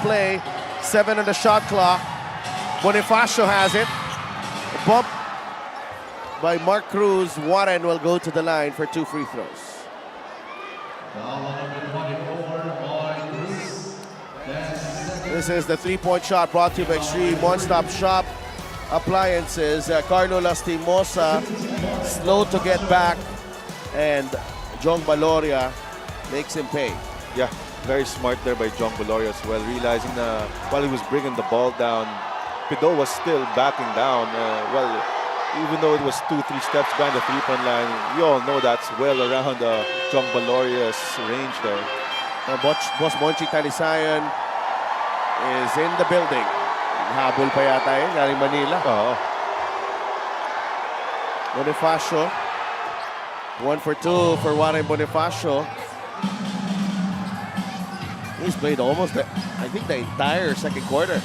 play. 7 on the shot clock. Bonifacio has it. A bump by Mark Cruz. Warren will go to the line for 2 free throws. This is the 3-point shot brought to you by Extreme One-Stop Shop Appliances. Carlo Lastimosa slow to get back, and Jong Baloria makes him pay. Yeah, very smart there by Jong Baloria as well, realizing that while he was bringing the ball down, Pido was still backing down. Well, even though it was 2-3 steps behind the three-point line, we all know that's well around Jong Baloria's range there. Boss Monchi Talisayan is in the building. Habol pa yata yun, galing Manila. Bonifacio. 1 for 2 for Warren Bonifacio. He's played almost, I think, the entire second quarter.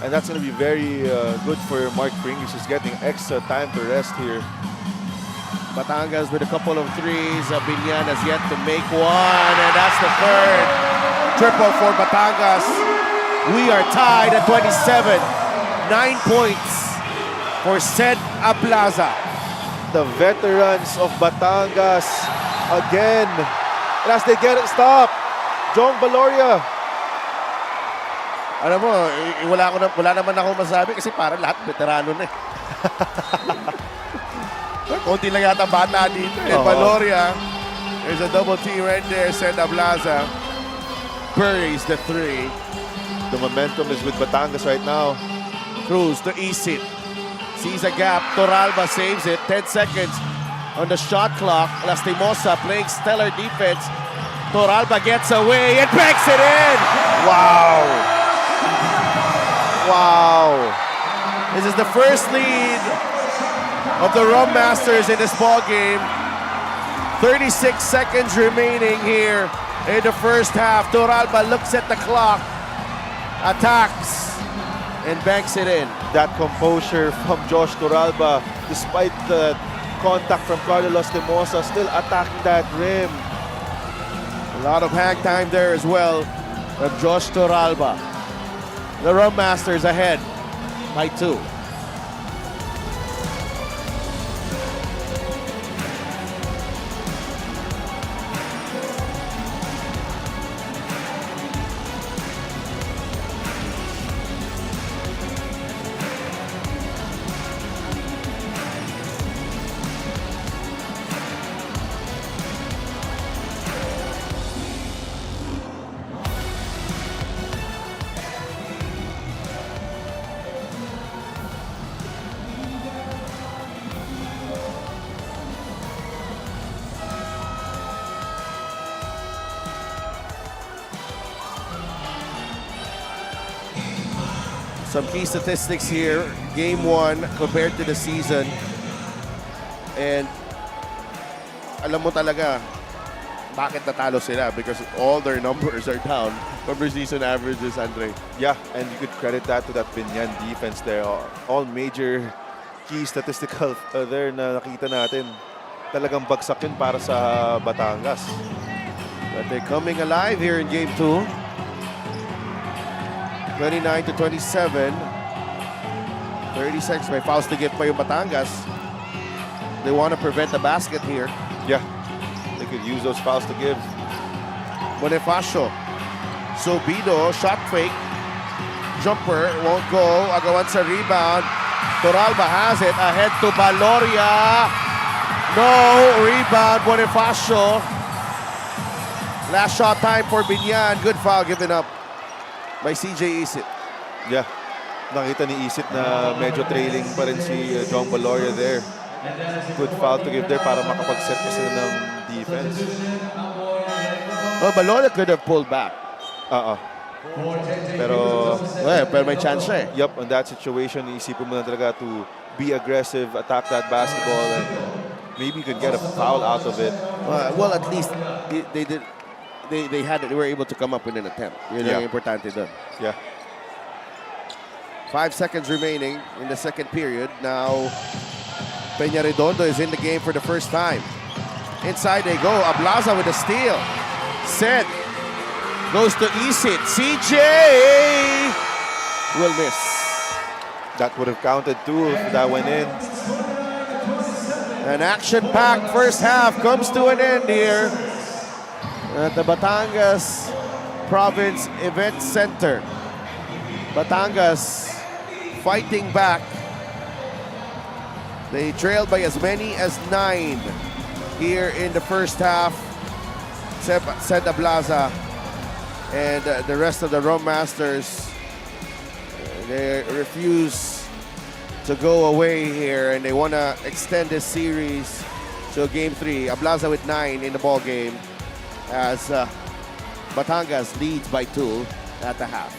And that's going to be very good for Mark Pringles, who's getting extra time to rest here. Batangas with a couple of threes. Biñan has yet to make one, and that's the third. Triple for Batangas. We are tied at 27. 9 points for Sed Aplaza. The veterans of Batangas again. And as they get it stopped, Jong Baloria. Alam mo, wala naman ako masabi kasi para lahat veterano na eh. Konti lang yata bata dito. Baloria, there's a double team right there. Sed Aplaza buries the 3. The momentum is with Batangas right now. Cruz to Isit. Sees a gap. Torralba saves it. 10 seconds on the shot clock. Lastimosa playing stellar defense. Torralba gets away and banks it in. Wow. Wow. This is the first lead of the Rum Masters in this ball game. 36 seconds remaining here in the first half. Torralba looks at the clock, attacks, and banks it in. That composure from Josh Torralba, despite the contact from Carlos Lastimosa, still attacking that rim. A lot of hang time there as well from Josh Torralba. The Rum Masters ahead by 2. Some key statistics here, game 1 compared to the season. And alam mo talaga bakit natalo sila, because all their numbers are down from their season averages, Andre. Yeah, and you could credit that to that Biñan defense there. All major key statistical there na nakita natin. Talagang bagsak yun para sa Batangas. But they're coming alive here in game 2. 29 to 27. 36 may fouls to give pa yung Batangas. They want to prevent the basket here. Yeah, they could use those fouls to give. Bonifacio. Sobido, shot fake. Jumper, won't go. Agawan sa rebound. Torralba has it. Ahead to Baloria. No, rebound, Bonifacio. Last shot time for Biñan. Good foul given up by CJ Isit. Yeah, nakita ni Isit na medyo trailing pa rin si Jong Baloria there. Good foul to give there para makapag-set pa sila ng defense. Well, Baloria could have pulled back. Pero may chance siya eh. Yup, on that situation, isipin mo na talaga to be aggressive, attack that basketball, and maybe you could get a foul out of it. Well, at least they did. They were able to come up with an attempt. Yun ang importante doon. Yeah. 5 seconds remaining in the second period. Now, Peña Redondo is in the game for the first time. Inside they go. Ablaza with a steal. Set Goes to Isit. CJ will miss. That would have counted too if that went in. An action-packed first half comes to an end here at the Batangas Province Event Center. Batangas fighting back. They trailed by as many as 9 here in the first half. Seda Blaza and the rest of the Rum Masters, they refuse to go away here, and they want to extend this series to Game 3. Ablaza with 9 in the ball game as Batangas leads by 2 at the half.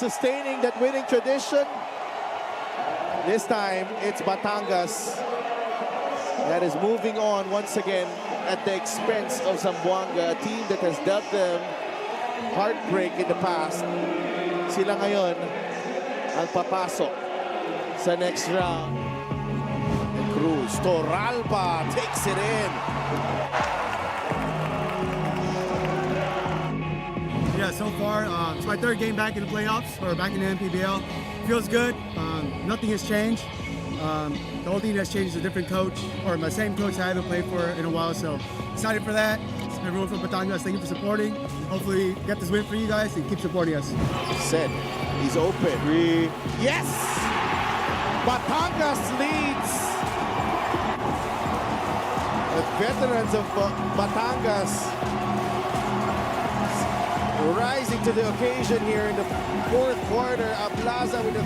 Sustaining that winning tradition. This time, it's Batangas that is moving on once again at the expense of Zamboanga, a team that has dealt them heartbreak in the past. Sila ngayon ang papasok sa next round. And Cruz, Toralba takes it in. Yeah, so far, it's my 3rd game back in the playoffs, or back in the MPBL. Feels good. Nothing has changed. The only thing that's changed is a different coach, or my same coach I haven't played for in a while, so excited for that. Everyone from Batangas, thank you for supporting. Hopefully get this win for you guys and keep supporting us. Set, he's open. Yes! Batangas leads. The veterans of Batangas rising to the occasion here in the 4th quarter. Ablaza with the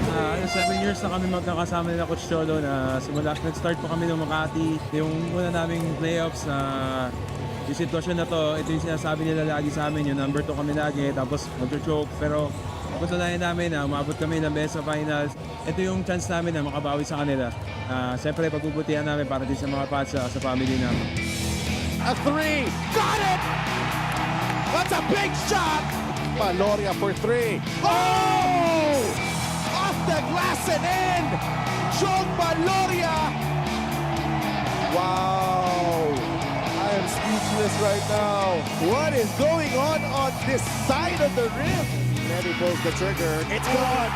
7 years na kami magkakasama nila Coach Cholo na simula. Nag-start po kami ng Makati. Yung una naming playoffs na yung sitwasyon na to, ito yung sinasabi nila lagi sa amin. Yung number 2 kami lagi, tapos mag-choke. Pero patunayan namin na umabot kami ng best of finals. Ito yung chance namin na makabawi sa kanila. Siyempre, pagbubutihan namin para din sa mga fans sa family namin. A 3, got it! That's a big shot! Valoria for 3. Oh! Off the glass and in! John Valoria! Wow! I am speechless right now. What is going on this side of the rim? Levy pulls the trigger. It's gone!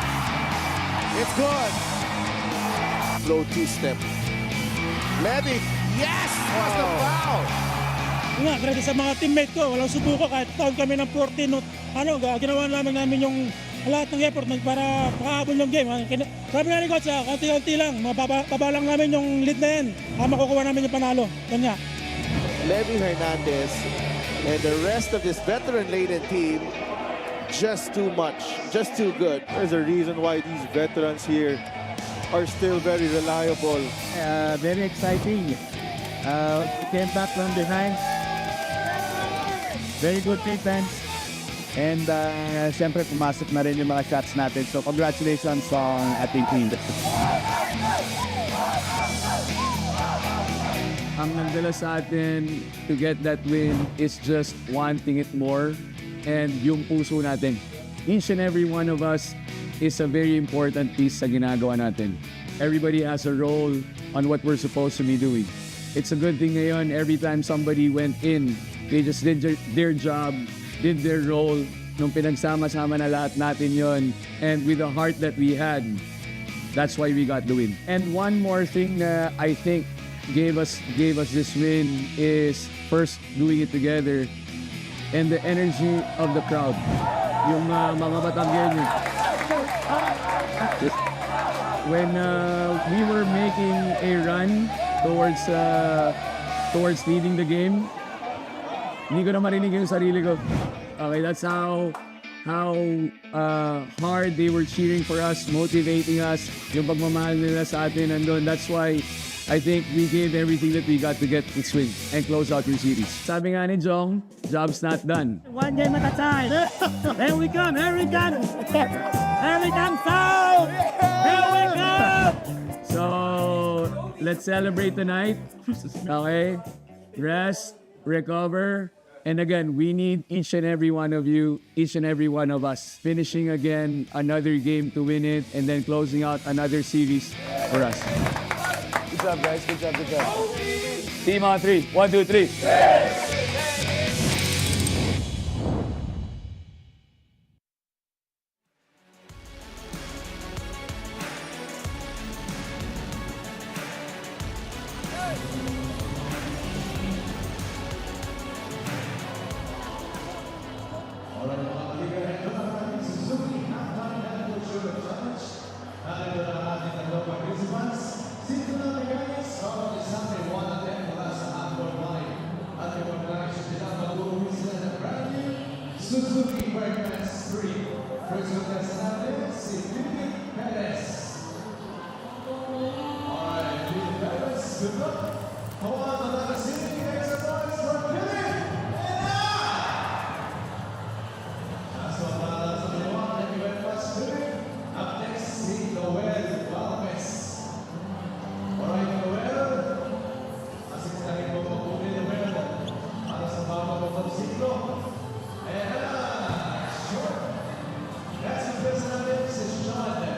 It's gone! Low 2-step. Levy, yes! What's the foul? Nga, grabe sa mga teammate ko, walang subuko kahit taon kami ng 14. Ginawa namin yung lahat ng effort para makahabol ng game. Sabi nga ni Coach, konti-konti lang, mababa lang namin yung lead na yan. Makukuha namin yung panalo. Yan nga. Levy Hernandez and the rest of this veteran-laden team, just too much, just too good. There's a reason why these veterans here are still very reliable. Very exciting. Came back from behind. Very good defense. And siyempre pumasok na rin yung mga shots natin. So congratulations on ating team. Ang nagdala sa atin to get that win is just wanting it more. And yung puso natin. Each and every one of us is a very important piece sa ginagawa natin. Everybody has a role on what we're supposed to be doing. It's a good thing ngayon, every time somebody went in, they just did their job, did their role. Nung pinagsama-sama na lahat natin yon, and with the heart that we had, that's why we got the win. And one more thing na I think gave us this win is first doing it together and the energy of the crowd. Yung mga Batanggenyo. When we were making a run towards leading the game, hindi ko na marinig yung sarili ko. Okay, that's how hard they were cheering for us, motivating us, yung pagmamahal nila sa atin nandun. That's why I think we gave everything that we got to get this win and close out your series. Sabi nga ni Jong, job's not done. One game at a time. Here we come, here we come. Here we come, let's celebrate tonight. Okay? Rest, recover, and again, we need each and every one of you, each and every one of us, finishing again another game to win it, and then closing out another series for us. Good job, guys. Good job, good job. Team on 3. 1, 2, 3. Suzuki Breakfast 3. First contestant is Biñan Perez. Alright, Biñan Perez, good luck. Come on, another city, make some noise for Biñan. That's what that's what they want. Thank you very much, Biñan. Up next, si Noel Valmes. Alright, Noel. Asik sekali pemukul Noel. Para sa bawat motorsiklo. And short. That's the best of it. This is John.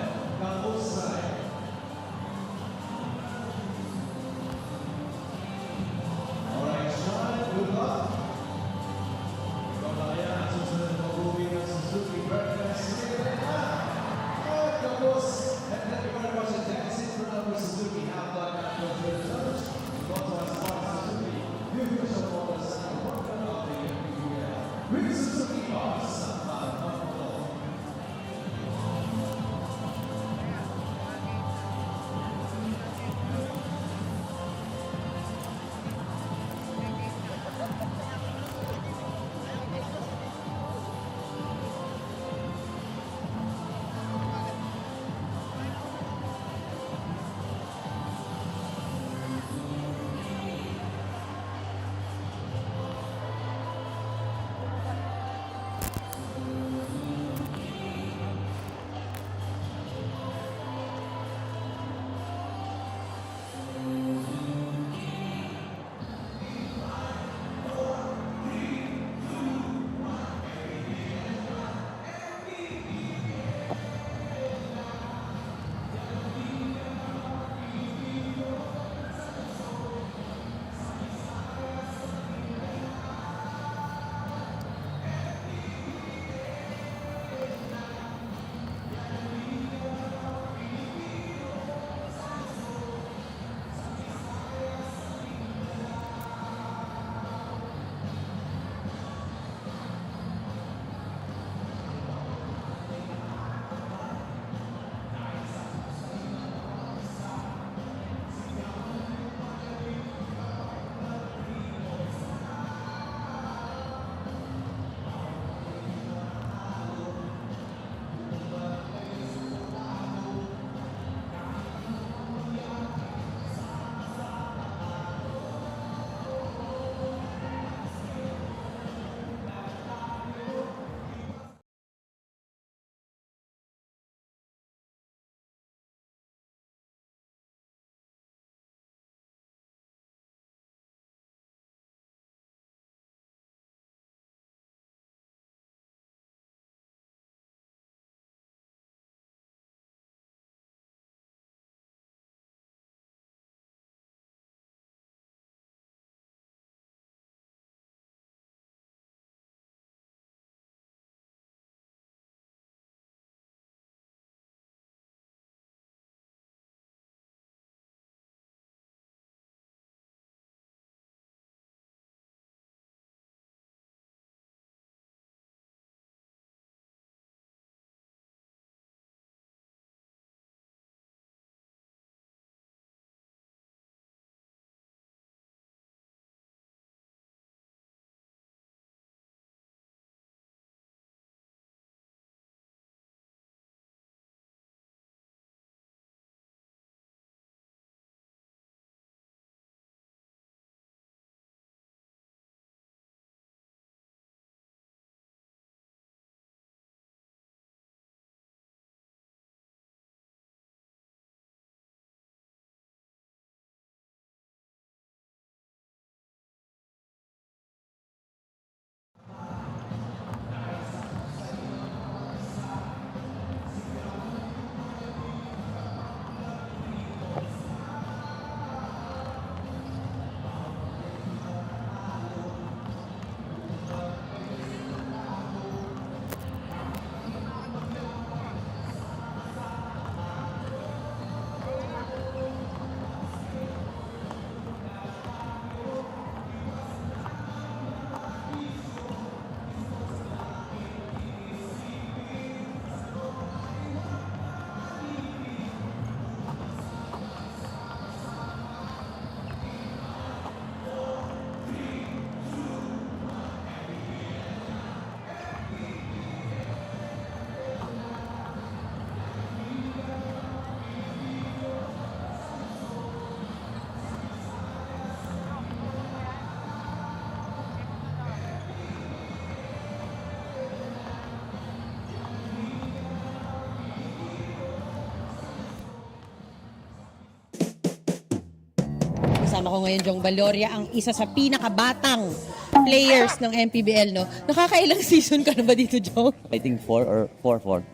Kasama ko ngayon Jong Valoria, ang isa sa pinakabatang players ng MPBL, no? Nakakailang season ka na ba dito, Jong? I think 4 or 4-4.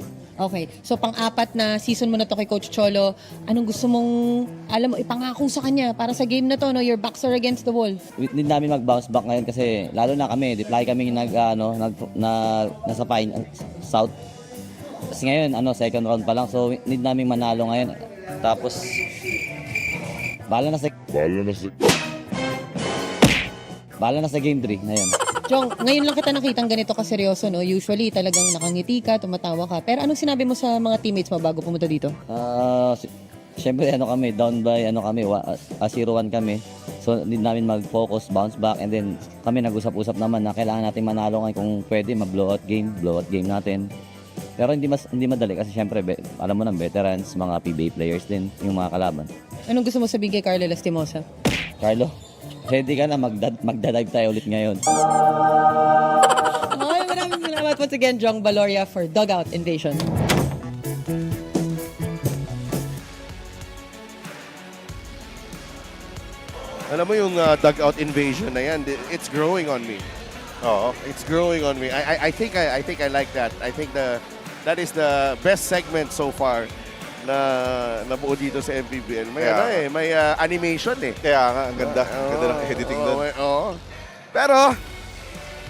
Okay. So, pang-apat na season mo na to kay Coach Cholo. Anong gusto mong, alam mo, ipangako sa kanya para sa game na to, no? Your backs are against the wall. Need namin mag-bounce back ngayon kasi lalo na kami, lagi kami nasa Pine South. Kasi ngayon, second round pa lang. So, need namin manalo ngayon. Tapos, bahala na sa game 3 ngayon. Jong, ngayon lang kita nakitang ganito kaseryoso, no? Usually, talagang nakangiti ka, tumatawa ka. Pero anong sinabi mo sa mga teammates mo bago pumunta dito? Siyempre, kami, down by, 0-1 kami. So, need namin mag-focus, bounce back, and then kami nag-usap-usap naman na kailangan natin manalo ngayon kung pwede, mag-blowout game natin. Pero hindi madali kasi siyempre, alam mo ng veterans, mga PBA players din, yung mga kalaban. Anong gusto mo sabihin kay Carlo Lastimosa? Carlo, ready ka na, magdadive tayo ulit ngayon. Okay, maraming salamat once again, Jong Valoria, for Dugout Invasion. Alam mo yung dugout invasion na yan, it's growing on me. Oo. It's growing on me. I think I like that. I think that is the best segment so far na nabuo dito sa MPBL. May animation eh. Kaya nga, ang ganda. Ganda ng editing doon. Oo. Pero,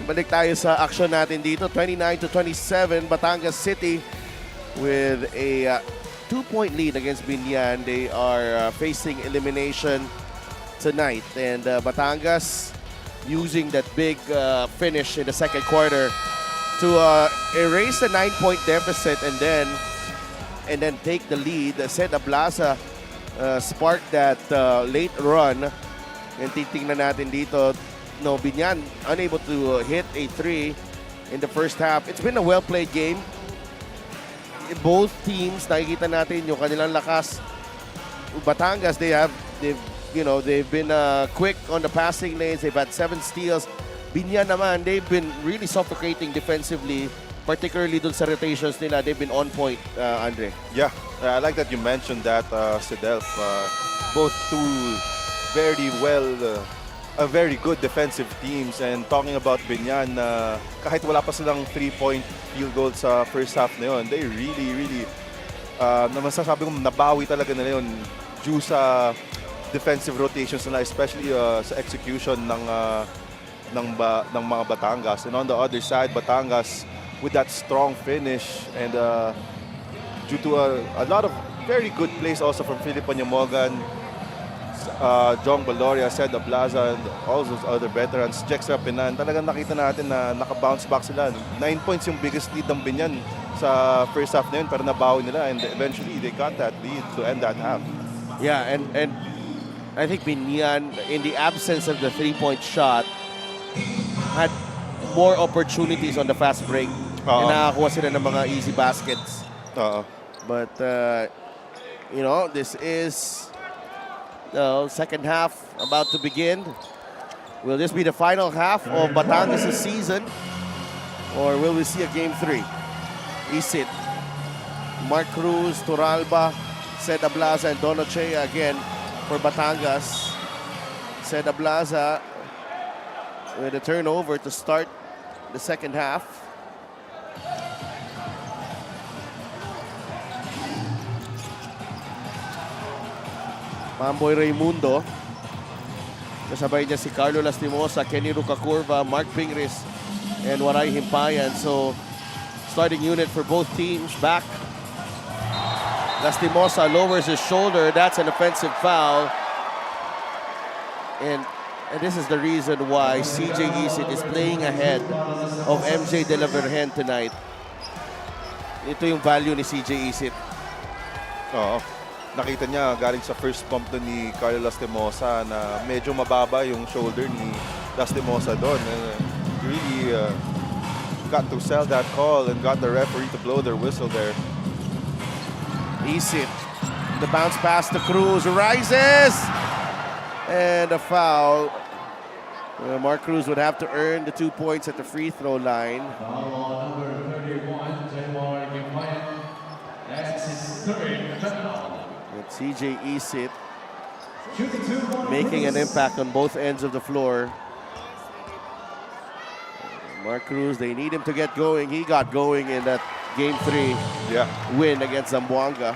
balik tayo sa action natin dito. 29-27, Batangas City with a 2-point lead against Biñan. They are facing elimination tonight. And Batangas using that big finish in the second quarter to erase the 9-point deficit and then take the lead. Seda Blaza sparked that late run. And titingnan natin dito, no, Biñan unable to hit a 3 in the first half. It's been a well-played game. Both teams, nakikita natin yung kanilang lakas. Batangas, they've been quick on the passing lanes. They've had 7 steals. Biñan naman, they've been really suffocating defensively, particularly dun sa rotations nila. They've been on point, Andre. Yeah, I like that you mentioned that, Sidelf. Both two very good defensive teams. And talking about Biñan, kahit wala pa silang 3-point field goal sa first half na yun, they really, masasabi ko, nabawi talaga nila yun due sa defensive rotations nila, especially sa execution ng mga Batangas. And on the other side, Batangas with that strong finish and due to a lot of very good plays also from Philip Anyamogan, Jong Valoria, Seda Plaza, and all those other veterans, Jex Rapinan, talagang nakita natin na naka-bounce back sila. 9 points yung biggest lead ng Biñan sa first half na yun, pero nabawi nila and eventually they got that lead to end that half. Yeah, and I think Biñan, in the absence of the 3-point shot, had more opportunities on the fast break. And nakakuha sila ng mga easy baskets. But, this is the second half about to begin. Will this be the final half of Batangas' season? Or will we see a game 3? Isit, Mark Cruz, Turalba, Seda Blaza, and Donoche again for Batangas. Seda Blaza with a turnover to start the second half. Mamboy Raimundo. Kasabay niya si Carlo Lastimosa, Kenny Rucacurva, Mark Pingris, and Waray Himpayan. So, starting unit for both teams back. Lastimosa lowers his shoulder. That's an offensive foul. And this is the reason why CJ Isit is playing ahead of MJ De La Virgen tonight. Ito yung value ni CJ Isit. Nakita niya galing sa first bump doon ni Carlo Lastimosa na medyo mababa yung shoulder ni Lastimosa doon. Really got to sell that call and got the referee to blow their whistle there. Isit, the bounce pass to Cruz, rises! And a foul. Mark Cruz would have to earn the 2 points at the free throw line. Number 31, January Gimpayan. That's his third foul. With CJ Isit making an impact on both ends of the floor. Mark Cruz, they need him to get going. He got going in that Game 3 win against Zamboanga.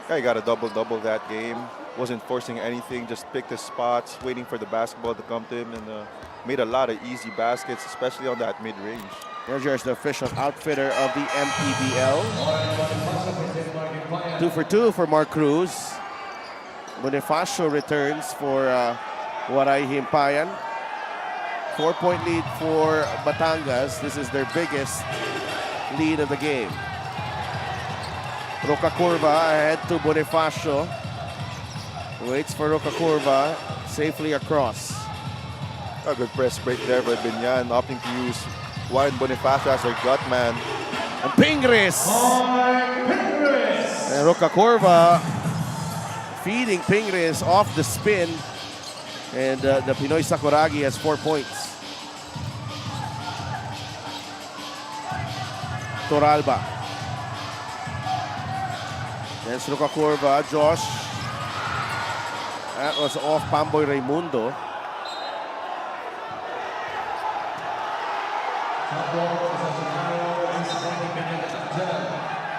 Yeah, he got a double-double that game. Wasn't forcing anything, just picked his spots, waiting for the basketball to come to him, and made a lot of easy baskets, especially on that mid-range. Here's the official outfitter of the MPBL. 2 for 2 for Mark Cruz. Bonifacio returns for Waray Himpayan. 4-point lead for Batangas. This is their biggest lead of the game. Roca Curva ahead to Bonifacio. Waits for Roca Curva safely across. A good press break there by Biñan, opting to use Warren Bonifacio as their gut man. And Pingris! And Roca Curva feeding Pingris off the spin. And the Pinoy Sakuragi has 4 points. Toralba. Against Roca Curva, Josh. That was off Pamboy Raimundo.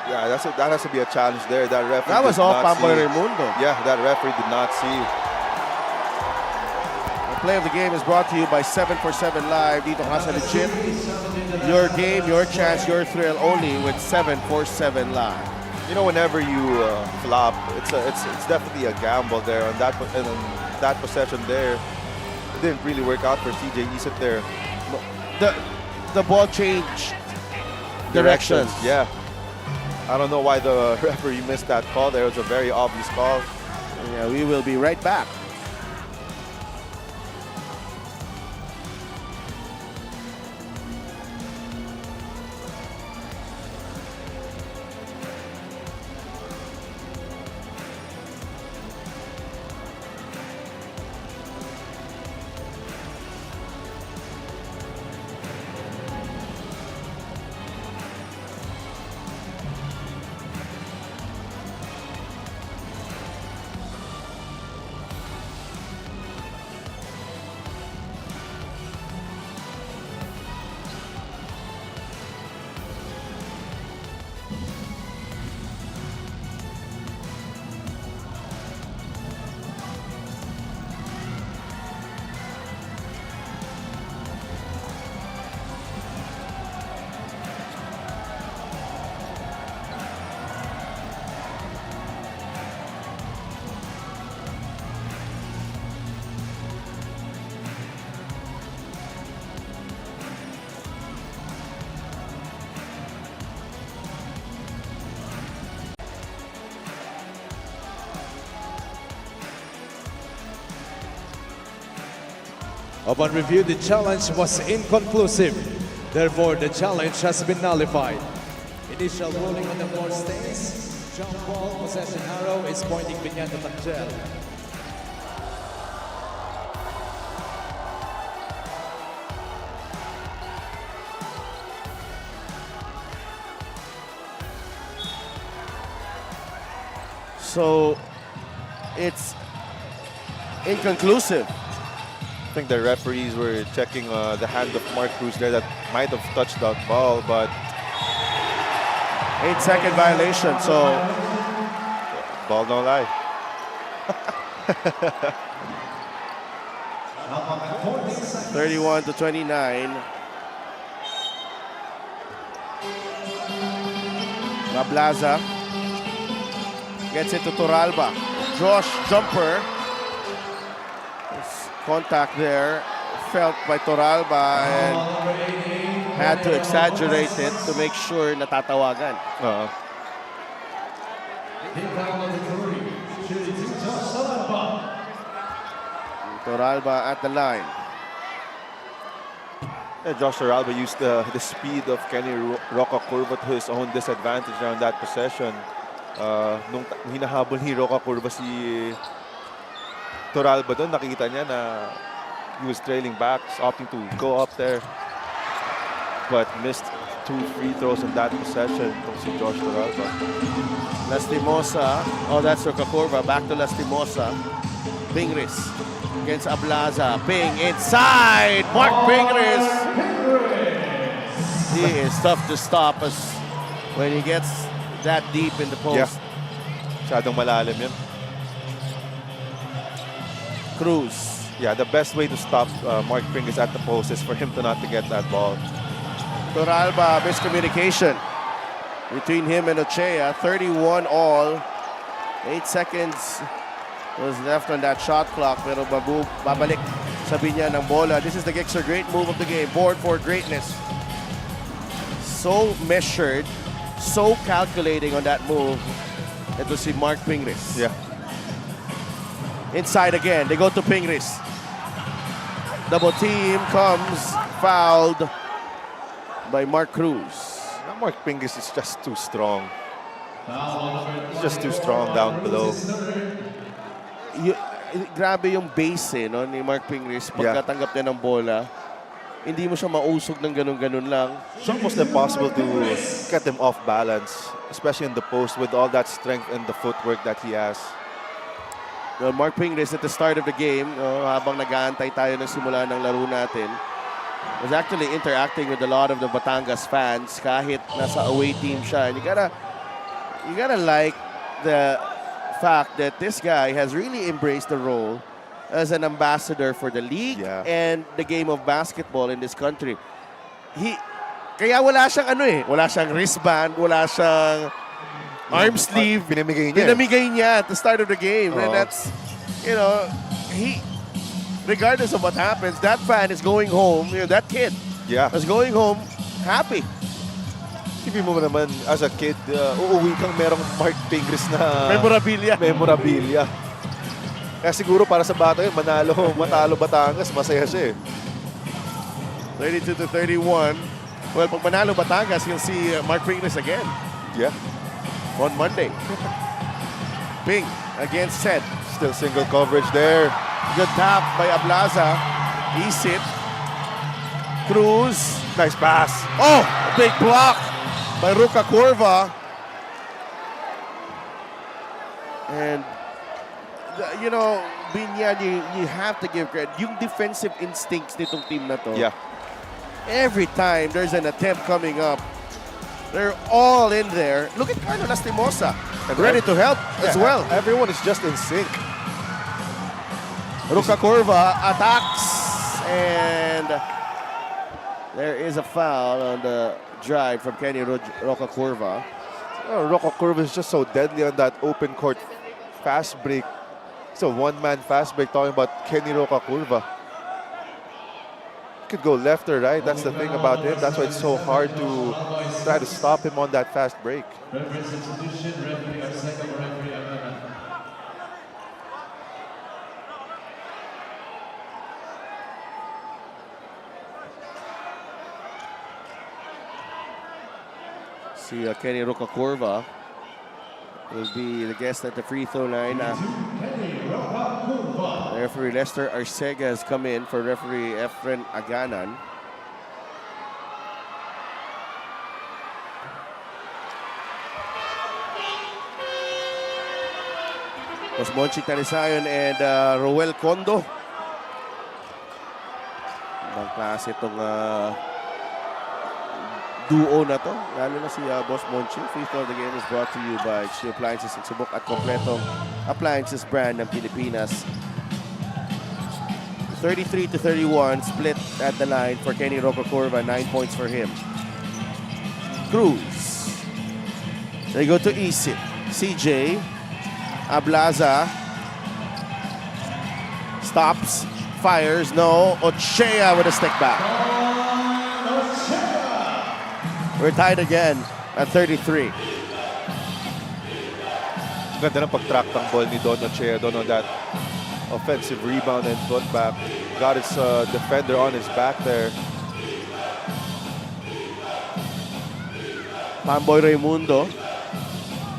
Yeah, that has to be a challenge there. That referee That was did off not Pamboy see. Raimundo. Yeah, that referee did not see. The play of the game is brought to you by 747 Live. Dito ka sa legit. Your game, your chance, your thrill only with 747 Live. You know, whenever you flop, it's definitely a gamble there. And that possession there, it didn't really work out for CJ Isit there. The ball changed directions. Yeah. I don't know why the referee missed that call there. It was a very obvious call. Yeah, we will be right back. Upon review, the challenge was inconclusive. Therefore, the challenge has been nullified. Initial ruling on the floor states, jump ball, possession arrow is pointing Biñan to Tangel. So it's inconclusive. I think the referees were checking the hand of Mark Cruz there that might have touched that ball, but 8-second violation, so ball don't lie. 31-29. Mablaza gets it to Toralba. Josh jumper. Contact there felt by Toralba and had to exaggerate it to make sure natatawagan. Toralba at the line. Yeah, Josh Toralba used the speed of Kenny Roca Curva to his own disadvantage around that possession. Nung hinahabol ni Roca Curva si Toralba doon, nakikita niya na he was trailing back, opting to go up there, but missed 2 free throws in that possession itong si Josh Toralba. Lastimosa. Oh, that's Rocacorva. Back to Lastimosa. Pingris against Ablaza. Ping inside. Mark Pingris. He is tough to stop us when he gets that deep in the post. Yeah. Masyadong malalim yun. Cruz. Yeah, the best way to stop Mark Pingris at the post is for him to not to get that ball. Toralba, miscommunication between him and Ochea. 31 all. 8 seconds was left on that shot clock. Pero babalik sa Biñan ng bola. This is the Gixxer great move of the game. Board for greatness. So measured, so calculating on that move. Ito si Mark Pingris. Yeah. Inside again. They go to Pingris. Double team comes. Fouled by Mark Cruz. Now Mark Pingris is just too strong. He's just too strong down below. Grabe yung base no, ni Mark Pingris pagkatanggap niya ng bola. Hindi mo siya mausog ng ganun-ganun lang. It's almost impossible to get him off balance, especially in the post with all that strength and the footwork that he has. Well, Mark Pingris at the start of the game, habang nag-aantay tayo ng simula ng laro natin, was actually interacting with a lot of the Batangas fans kahit nasa away team siya. And you gotta like the fact that this guy has really embraced the role as an ambassador for the league and the game of basketball in this country. Kaya wala siyang wala siyang wristband, wala siyang arm sleeve. Pinamigay niya at the start of the game. And that's, regardless of what happens, that fan is going home, that kid is going home happy. Isipin mo naman, as a kid, uuwi kang merong Mark Pingris na memorabilia. Kaya siguro para sa bata yun, matalo Batangas, masaya siya 32-31. Well, pag manalo Batangas, you'll see Mark Pingris again. Yeah. On Monday. Ping against Sed. Still single coverage there. Good tap by Ablaza. Isit. Cruz. Nice pass. Oh, big block by Rocacorva. And, Biñan, you have to give credit. Yung defensive instincts nitong team na to. Yeah. Every time there's an attempt coming up, they're all in there. Look at Carlo Lastimosa, ready to help as well. Everyone is just in sync. Rocacorva attacks, and there is a foul on the drive from Kenny Rocacorva. Rocacorva is just so deadly on that open court fast break. It's a one-man fast break talking about Kenny Rocacorva. Could go left or right. That's the thing about him. That's why it's so hard to try to stop him on that fast break. See, Kenny Rocacorva will be the guest at the free throw line. Referee Lester Arcega has come in for referee Efren Aganan. Mas Monchik Talisayon and Roel Condo. Ibang klase itong duo na to. Lalo na si Boss Monchik. Free throw of the game is brought to you by Chino Appliances and Subok at kompletong appliances brand ng Pilipinas. 33-31 split at the line for Kenny Rocacorva. 9 points for him. Cruz. They go to Isit. CJ. Ablaza. Stops. Fires. No. Ochea with a stick back. We're tied again at 33. Ganda ng pag-track ng ball ni Don Ochea doon on that offensive rebound and putback. Got his defender on his back there. Pamboy Raimundo.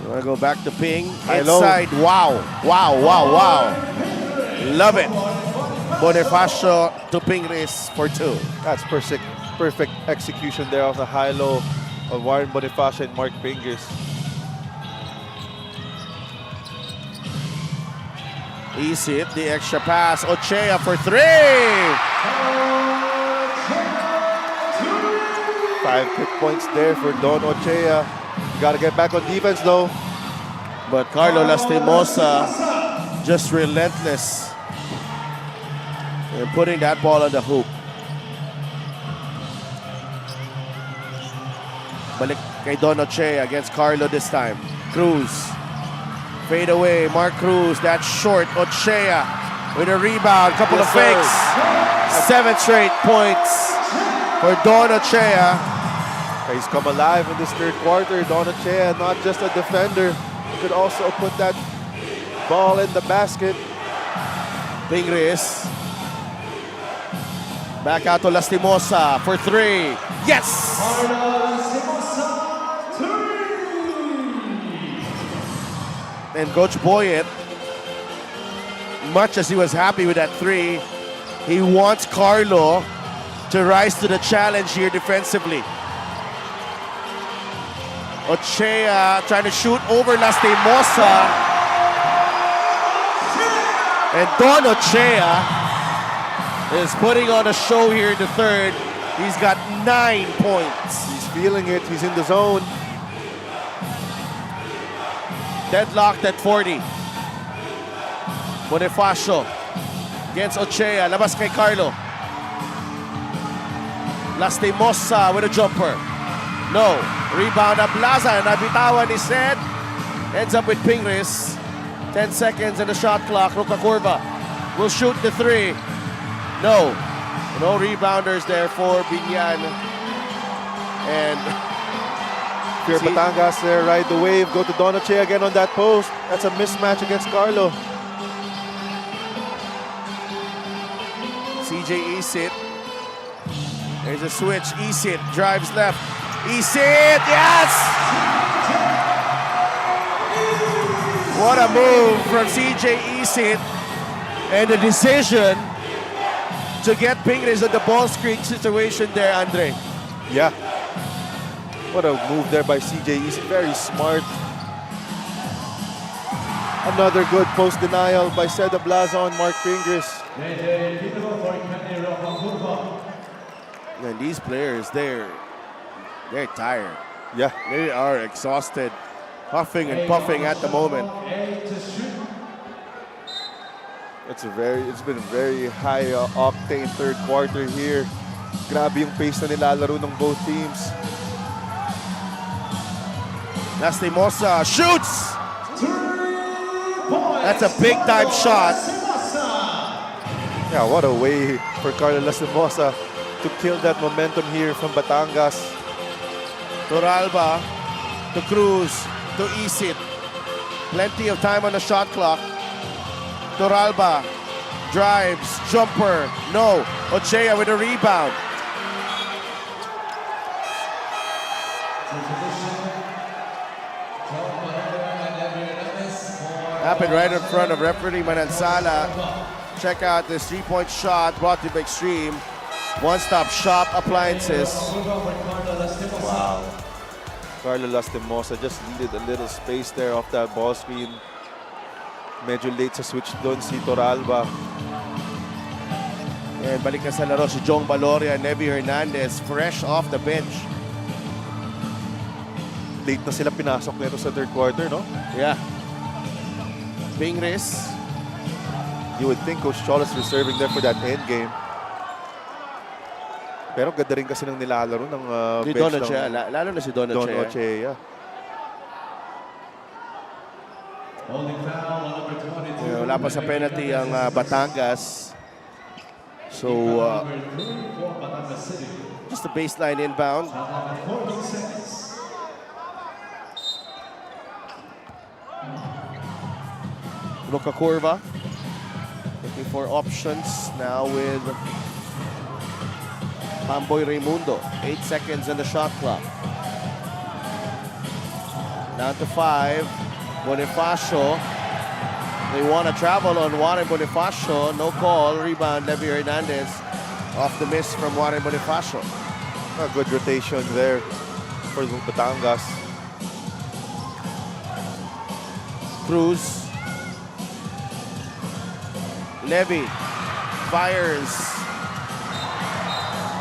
You want to go back to Ping. Inside. Wow. Wow, wow, wow. Love it. Bonifacio to Pingris for 2. That's Perfect execution there of the high-low of Warren Bonifacio and Mark Pingers. Easy it, the extra pass. Ochea for 3. 5 quick points there for Don Ochea. You gotta get back on defense though. But Carlo Lastimosa just relentless in putting that ball on the hoop. Balik kay Don Ochea against Carlo this time. Cruz. Fade away, Mark Cruz. That's short. Ochea with a rebound. Couple of fakes. 7 straight points for Don Ochea. He's come alive in this third quarter. Don Ochea, not just a defender, he could also put that ball in the basket. Pingris. Back out to Lastimosa for 3. Yes! And Coach Boyet, much as he was happy with that 3, he wants Carlo to rise to the challenge here defensively. Ochea trying to shoot over Lastimosa. And Don Ochea is putting on a show here in the third. He's got 9 points. He's feeling it. He's in the zone. Deadlocked at 40. Bonifacio against Ochea. Labas kay Carlo. Lastimosa with a jumper. No. Rebound na Plaza. Nabitawan ni Sed. Ends up with Pingris. 10 seconds in the shot clock. Ruka Curva will shoot the 3. No. No rebounders there for Biñan. And Pure Batangas there, ride the wave. Go to Don Ochea again on that post. That's a mismatch against Carlo. CJ Isit. There's a switch. Isit drives left. Isit, yes! What a move from CJ Isit. And the decision to get Pingris at the ball screen situation there, Andre. Yeah. What a move there by CJ. He's very smart. Another good post denial by Seda Blaza on Mark Pingris. And these players, they're tired. Yeah. They are exhausted, huffing and puffing at the moment. It's been a very high octane third quarter here. Grabe yung pace na nilalaro ng both teams. Lastimosa shoots! That's a big time shot. Yeah, what a way for Carlo Lastimosa to kill that momentum here from Batangas. Toralba to Cruz to Isit. Plenty of time on the shot clock. Toralba drives, jumper, no. Ochea with a rebound. Happened right in front of referee Manansala. Check out this 3-point shot brought to you by Extreme. One-stop shop appliances. Wow. Carlo Lastimosa just needed a little space there off that ball screen. Medyo late sa switch doon si Toralba. And balik na sa laro si Jong Baloria and Nevi Hernandez fresh off the bench. Late na sila pinasok nito sa third quarter, no? Yeah. Pingris. You would think Coach Chola's reserving them for that end game. Pero ganda rin kasi ng nilalaro ng Si bench Don ng Ochea, lalo na si Don Don Ochea. Ochea. Wala pa sa penalty ang Batangas. So, just a baseline inbound. Luka Curva looking for options now with Pamboy Raimundo. 8 seconds in the shot clock. Down to 5. Bonifacio. They want to travel on Warren Bonifacio. No call. Rebound, Levi Hernandez. Off the miss from Warren Bonifacio. A good rotation there for Batangas. Cruz. Levy fires.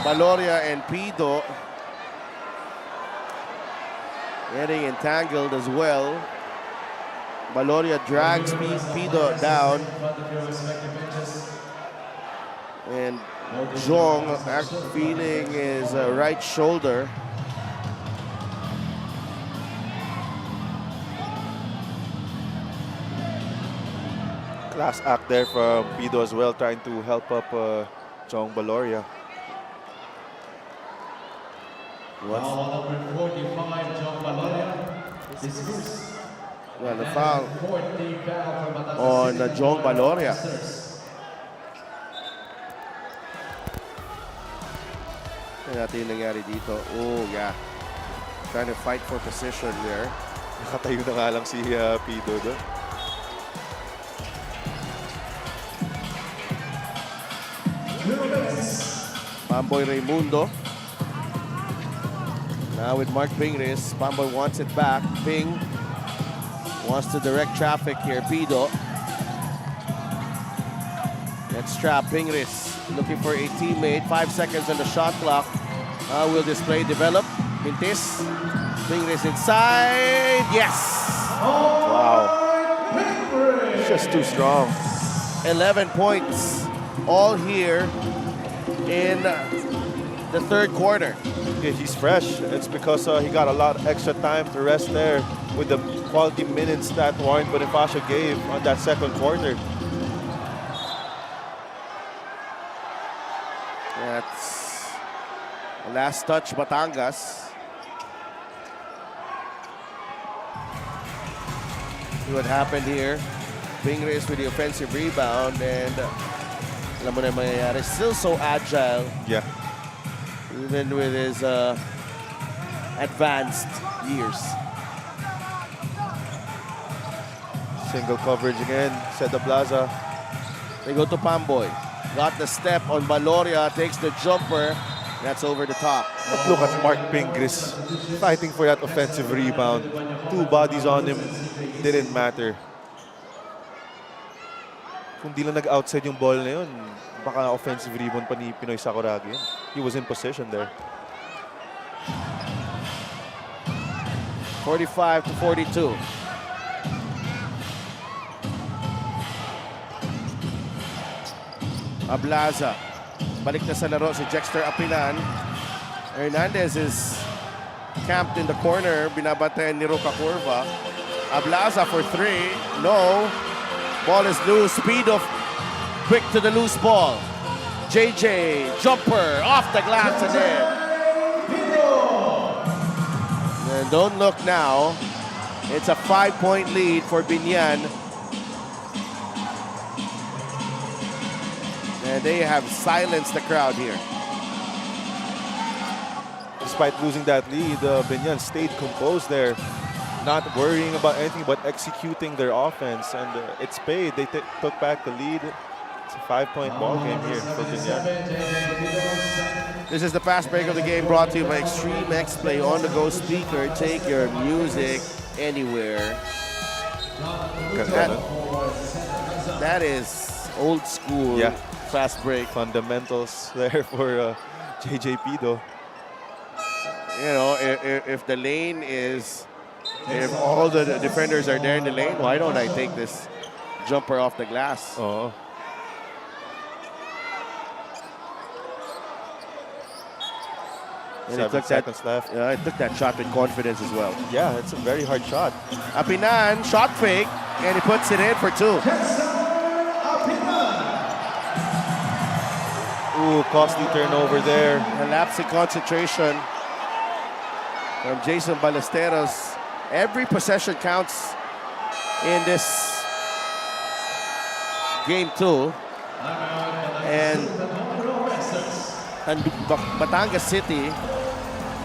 Valoria and Pido getting entangled as well. Valoria drags Pido down. And Jong feeling his right shoulder. Class act there from Pido as well, trying to help up Jong Valoria. Foul number 45, John Valoria. Dismissed. Well, the foul Fourth team foul for Batangas on City. Jong Valoria. Tignan natin yung nangyari dito. Oh, yeah. Trying to fight for position there. Nakatayo na nga lang si Pido doon. Pamboy Raimundo. Now with Mark Pingris. Pamboy wants it back. Ping wants to direct traffic here. Pido. Let's trap Pingris. Looking for a teammate. 5 seconds on the shot clock. Will this play develop? Mintis. Pingris inside. Yes! Wow. It's just too strong. 11 points. All here in the third quarter. Yeah, he's fresh. It's because he got a lot of extra time to rest there with the quality minutes that Warren Bonifacio gave on that second quarter. That's the last touch, Batangas. See what happened here. Pingris with the offensive rebound, and alam mo na yung mangyayari. Still so agile, Yeah. even with his advanced years. Single coverage again. Set the plaza. They go to Pamboy. Got the step on Valoria, takes the jumper. That's over the top. But look at Mark Pingris fighting for that offensive rebound. 2 bodies on him. Didn't matter. Kung di lang nag-outside yung ball na yun, baka offensive rebound pa ni Pinoy Sakuragi yun. He was in position there. 45 to 42. Ablaza. Balik na sa laro si Jexter Apilan. Hernandez is camped in the corner. Binabantayan ni Roca Curva. Ablaza for 3. No. Ball is loose. Speed of quick to the loose ball. JJ, jumper, off the glass and in. And don't look now. It's a 5-point lead for Biñan. And they have silenced the crowd here. Despite losing that lead, Biñan stayed composed there. Not worrying about anything but executing their offense. And it's paid. They took back the lead. It's a 5-point ball game here for Biñan. This is the fast break of the game brought to you by Extreme X Play on-the-go speaker. Take your music anywhere. That is old school. Yeah. Fast break. Fundamentals there for JJ Pido. You know, if the lane is, if all the defenders are there in the lane, why don't I take this jumper off the glass? Oh. And 7 seconds left. It took that shot with confidence as well. Yeah, it's a very hard shot. Apinan, shot fake, and he puts it in for 2. Ooh, costly turnover there. A lapse in concentration from Jason Ballesteros. Every possession counts in this game 2. And Batangas City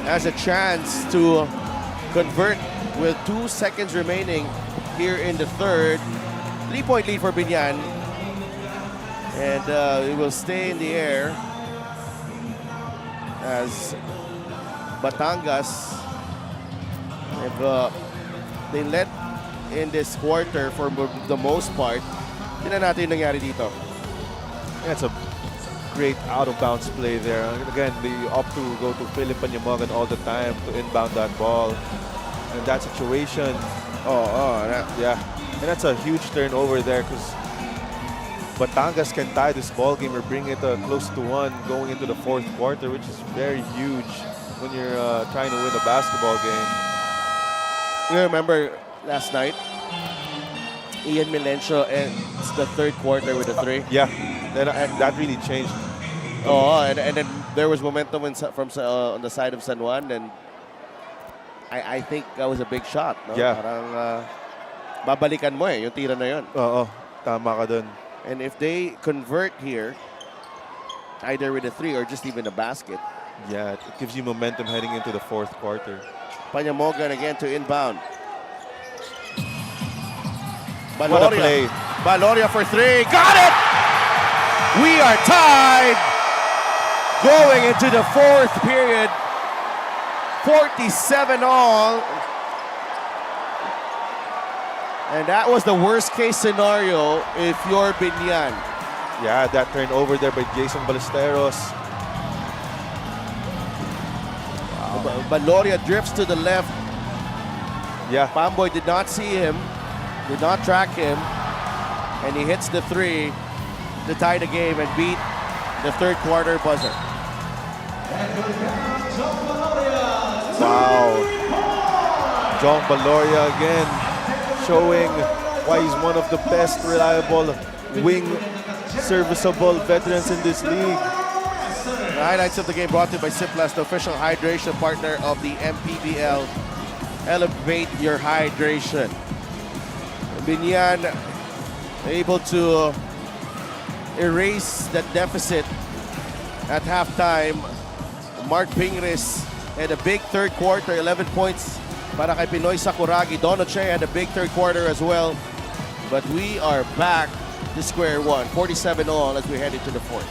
has a chance to convert with 2 seconds remaining here in the third. 3-point lead for Biñan. And it will stay in the air as Batangas, they led in this quarter for the most part. Tingnan natin yung nangyari dito. That's a great out-of-bounds play there. Again, they opt to go to Philip Panyamogan all the time to inbound that ball. And that situation, yeah. And that's a huge turnover there because Batangas can tie this ball game or bring it close to 1 going into the fourth quarter, which is very huge when you're trying to win a basketball game. You remember last night, Ian Milencio ends the third quarter with a 3. Yeah, that really changed. And then there was momentum from on the side of San Juan, and I think that was a big shot. No? Yeah. Parang babalikan mo yung tira na yun. Oo, tama ka dun. And if they convert here, either with a 3 or just even a basket, yeah, it gives you momentum heading into the fourth quarter. Panyamogan again to inbound. What a play. Baloria for 3. Got it! We are tied going into the fourth period. 47 all. And that was the worst case scenario if you're Biñan. Yeah, that turnover there by Jason Ballesteros. Baloria drifts to the left. Yeah. Pamboy did not see him, did not track him, and he hits the 3 to tie the game and beat the third quarter buzzer. Wow. John Baloria again showing why he's one of the best reliable wing serviceable veterans in this league. The highlights of the game brought to you by Simplas, the official hydration partner of the MPBL. Elevate your hydration. Biñan able to erase that deficit at halftime. Mark Pingris had a big third quarter, 11 points para kay Pinoy Sakuragi. Don Oche had a big third quarter as well. But we are back to square one, 47 all as we head into the fourth.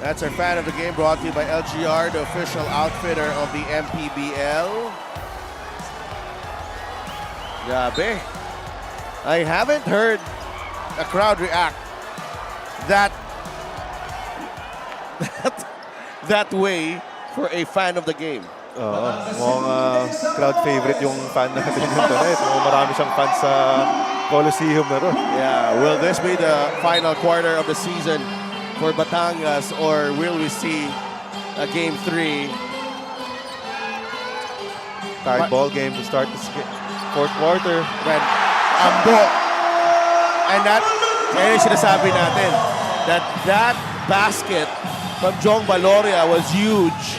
That's our fan of the game brought to you by LGR, the official outfitter of the MPBL. Grabe. I haven't heard a crowd react that way for a fan of the game. Mukhang crowd favorite yung fan natin yung tonight. Marami siyang fans sa Coliseum na ron. Yeah, will this be the final quarter of the season for Batangas, or will we see a game 3? Tied ball game to start the fourth quarter. When Ambo, and that, yung sinasabi natin, that basket from Jong Baloria was huge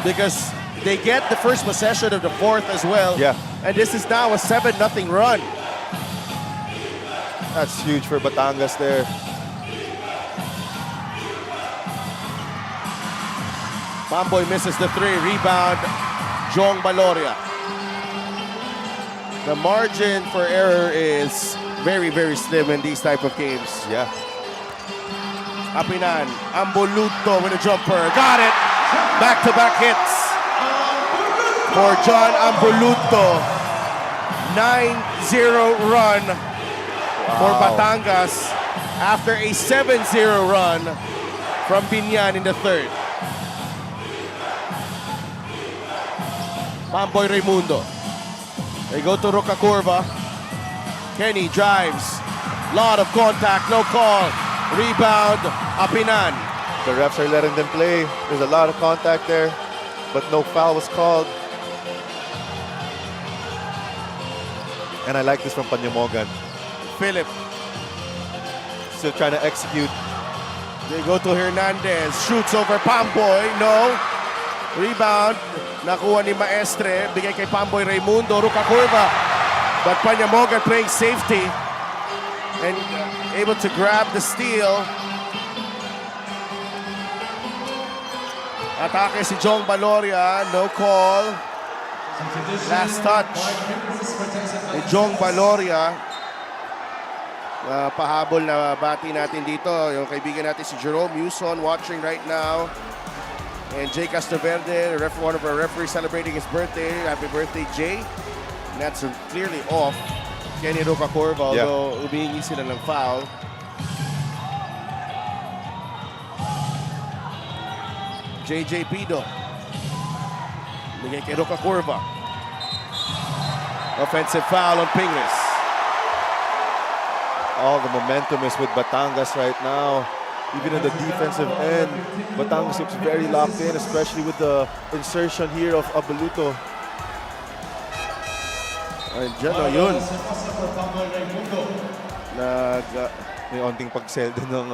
because they get the first possession of the fourth as well. Yeah. And this is now a 7-0 run. That's huge for Batangas there. Pamboy misses the 3. Rebound, Jong Baloria. The margin for error is very, very slim in these type of games. Yeah. Apinan, Amboluto with a jumper. Got it! Back-to-back hits for John Amboluto. 9-0 run for Batangas after a 7-0 run from Biñan in the third. Pamboy Raimundo. They go to Roca Curva. Kenny drives. Lot of contact, no call. Rebound, Apinan. The refs are letting them play. There's a lot of contact there, but no foul was called. And I like this from Panyamogan. Philip. Still trying to execute. They go to Hernandez. Shoots over Pamboy. No. Rebound. Nakuha ni Maestre. Bigay kay Pamboy Raimundo. Ruka Curva. But Panyamogan playing safety. And able to grab the steal. Atake si Jong Baloria. No call. Last touch. Ni Jong Baloria. Pahabol na bati natin dito. Yung kaibigan natin si Jerome Yuson watching right now. And Jay Castroverde, one of our referees celebrating his birthday. Happy birthday, Jay. And that's clearly off. Kenny Roca Corva, although umihingi sila ng foul. JJ Pido. Bigay kay Roca Corva. Offensive foul on Pingles. All the momentum is with Batangas right now. Even in the defensive end, Batangas looks very locked in, especially with the insertion here of Abeluto. Diyan o yun. May onting pag-sell din ng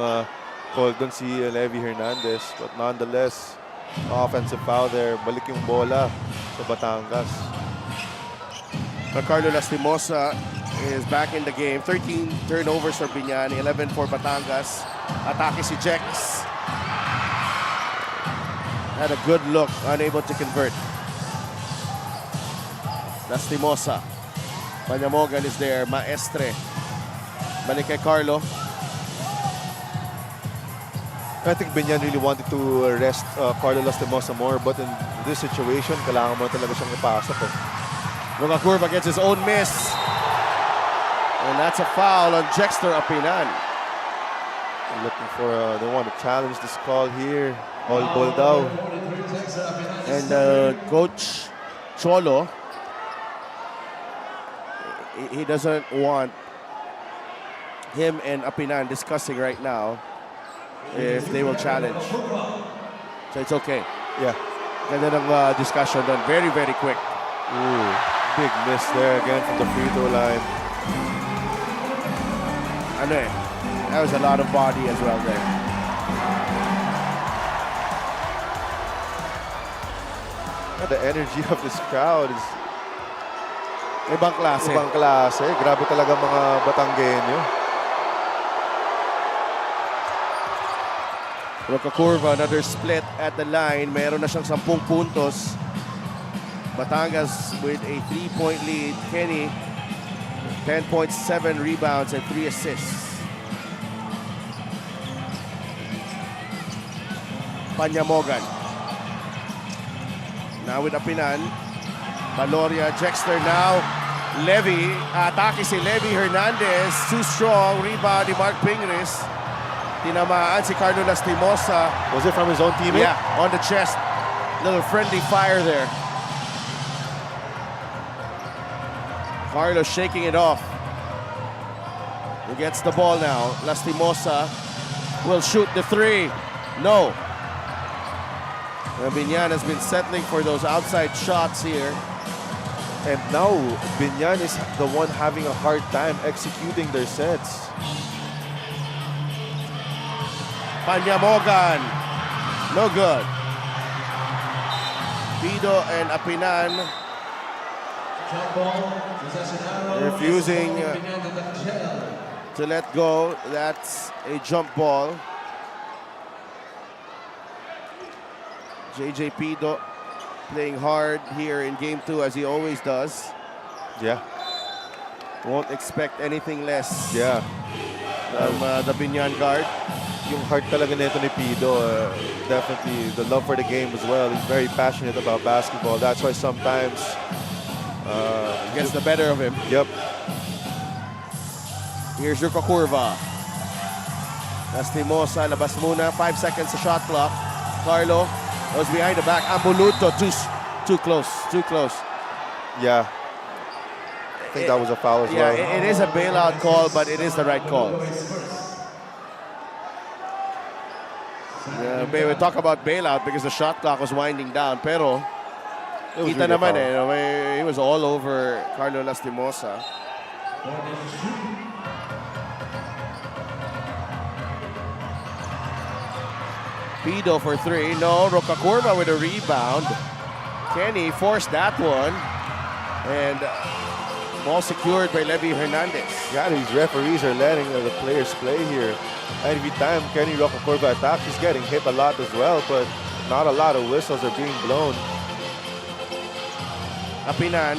call doon si Levi Hernandez. But nonetheless, offensive foul there. Balik yung bola sa Batangas. Carlo Lastimosa is back in the game. 13 turnovers for Biñan, 11 for Batangas. Atake si Jex. Had a good look, unable to convert. Lastimosa. Panyamogan is there. Maestre. Balik kay Carlo. I think Biñan really wanted to rest Carlo Lastimosa more, but in this situation, kailangan mo talaga siyang ipasok. Roca Curva gets his own miss. And that's a foul on Jexter Apinan. Looking for, they want to challenge this call here. All ball down. And Coach Cholo, he doesn't want him and Apinan discussing right now if they will challenge. So it's okay. Yeah. Ganda ng discussion done. Very, very quick. Ooh, big miss there again from the free throw line. That was a lot of body as well there. The energy of this crowd is Ibang klase. ibang klase. Grabe talaga mga Batanggenyo. Roca Curva, another split at the line. Meron na siyang 10 puntos. Batangas with a 3-point lead. Kenny, 10.7 rebounds and 3 assists. Panyamogan. Now with Apinan. Baloria, Jexter now. Levy. Atake si Levy Hernandez. Too strong. Rebound ni Mark Pingris. Tinamaan si Carlo Lastimosa. Was it from his own teammate? Yeah, on the chest. Little friendly fire there. Carlos shaking it off. He gets the ball now. Lastimosa will shoot the 3. No. Biñan has been settling for those outside shots here. And now, Biñan is the one having a hard time executing their sets. Panyamogan. No good. Pido and Apinan refusing to let go. That's a jump ball. JJ Pido playing hard here in game 2 as he always does. Yeah. Won't expect anything less. Yeah. From the Biñan guard. Yung heart talaga nito ni Pido, definitely the love for the game as well. He's very passionate about basketball. That's why sometimes gets the better of him. Yep. Here's Roca Curva. Lastimosa, labas muna. 5 seconds sa shot clock. Carlo was behind the back. Ambuluto, too close. Yeah. I think that was a foul as well. Yeah, it is a bailout call, but it is the right call. We talk about bailout because the shot clock was winding down. Pero, kita really naman he was all over Carlo Lastimosa. Pido for 3. No, Rocacorva with a rebound. Kenny forced that one. And ball secured by Levy Hernandez. Yeah, these referees are letting the players play here. Every time Kenny Rocacorva attacks, he's getting hit a lot as well, but not a lot of whistles are being blown. Apinan.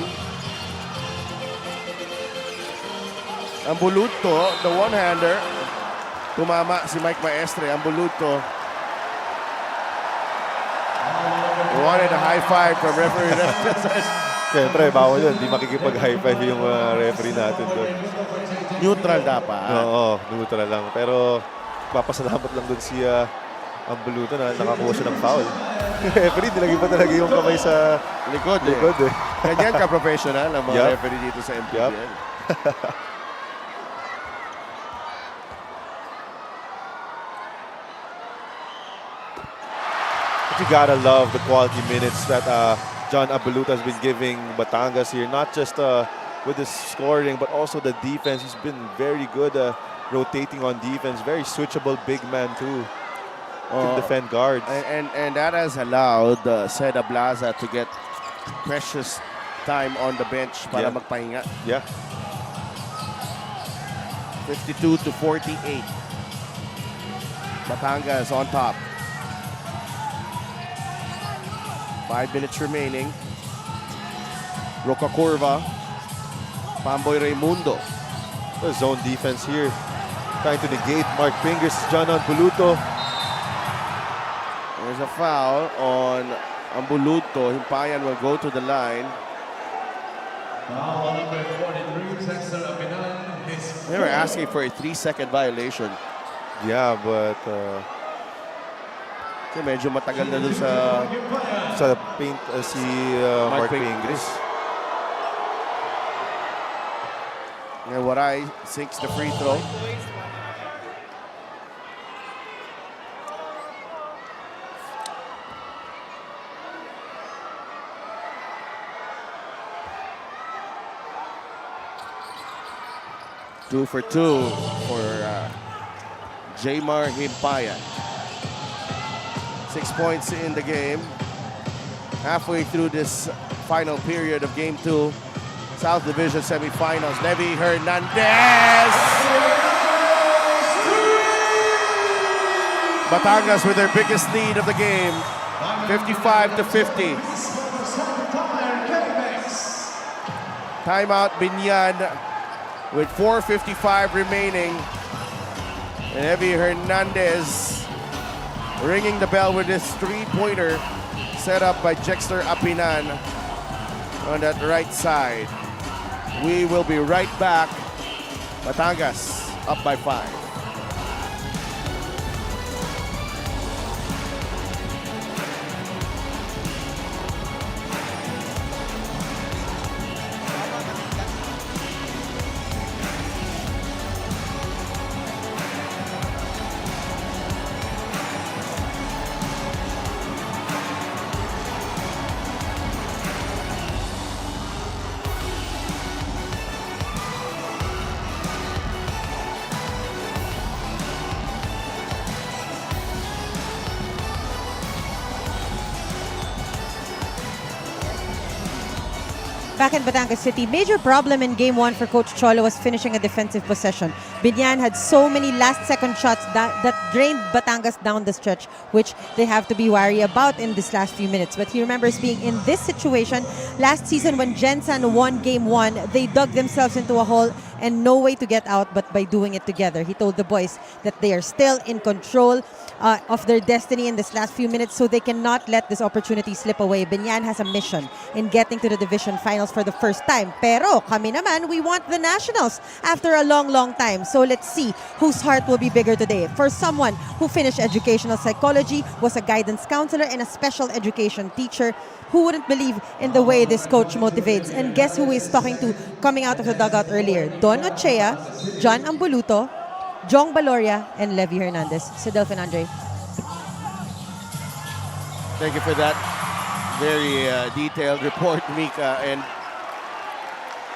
Ang Bulutto, the one-hander. Tumama si Mike Maestre. Ang Bulutto. Wanted a high five from referee. Siyempre, bawal yun. Hindi makikipag-high five yung referee natin doon. Neutral dapat. Oo, neutral lang. Pero papasalamat lang doon si Ambuluto na nakakuha siya ng foul. Referee, nilagay pa talaga yung kamay sa Likod eh. Ganyan ka-professional ang mga Yup. referee dito sa MPBL. But you gotta love the quality minutes that John Abeluta has been giving Batangas here. Not just with the scoring, but also the defense. He's been very good rotating on defense. Very switchable big man too. Can defend guards. And that has allowed Seda Blaza to get precious time on the bench para magpahinga. Yeah. 52 to 48. Batangas on top. 5 minutes remaining. Rocacorva. Pamboy Raimundo. The zone defense here. Trying to negate Mark Fingers. John Ambuluto. There's a foul on Ambuluto. Himpayan will go to the line. Foul number 43, Texter Apinan. They were asking for a 3-second violation. Yeah, but Kasi medyo matagal na dun sa paint si Mark Fingers. Waray sinks the free throw. Two for two for Jamar Himpayan. 6 points in the game. Halfway through this final period of Game 2. South Division semifinals. Levy Hernandez. Batangas with their biggest lead of the game. 55 to 50. Timeout Biñan with 4:55 remaining. And Levy Hernandez ringing the bell with this three-pointer set up by Jexter Apinan on that right side. We will be right back. Batangas up by 5. Back in Batangas City, major problem in Game 1 for Coach Cholo was finishing a defensive possession. Biñan had so many last-second shots that drained Batangas down the stretch, which they have to be wary about in this last few minutes. But he remembers being in this situation last season when Gensan won Game 1. They dug themselves into a hole and no way to get out but by doing it together. He told the boys that they are still in control of their destiny in this last few minutes, so they cannot let this opportunity slip away. Biñan has a mission in getting to the division finals for the first time. Pero kami naman, we want the nationals after a long, long time. So let's see whose heart will be bigger today. For someone who finished educational psychology, was a guidance counselor and a special education teacher, who wouldn't believe in the way this coach motivates? And guess who is talking to coming out of the dugout earlier? Don Ochea, John Ambuluto, Jong Baloria, and Levy Hernandez. Si Delphin Andre. Thank you for that very detailed report, Mika. And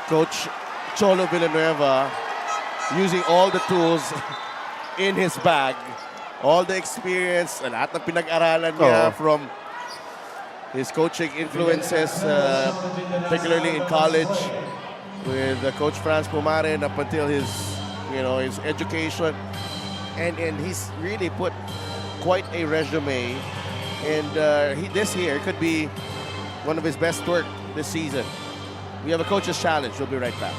Coach Cholo Villanueva using all the tools in his bag all the experience, lahat ng pinag-aralan niya Oo. from his coaching influences, particularly in college with Coach Franz Pumaren up until his education. And he's really put quite a resume. And this here could be one of his best work this season. We have a coach's challenge. We'll be right back.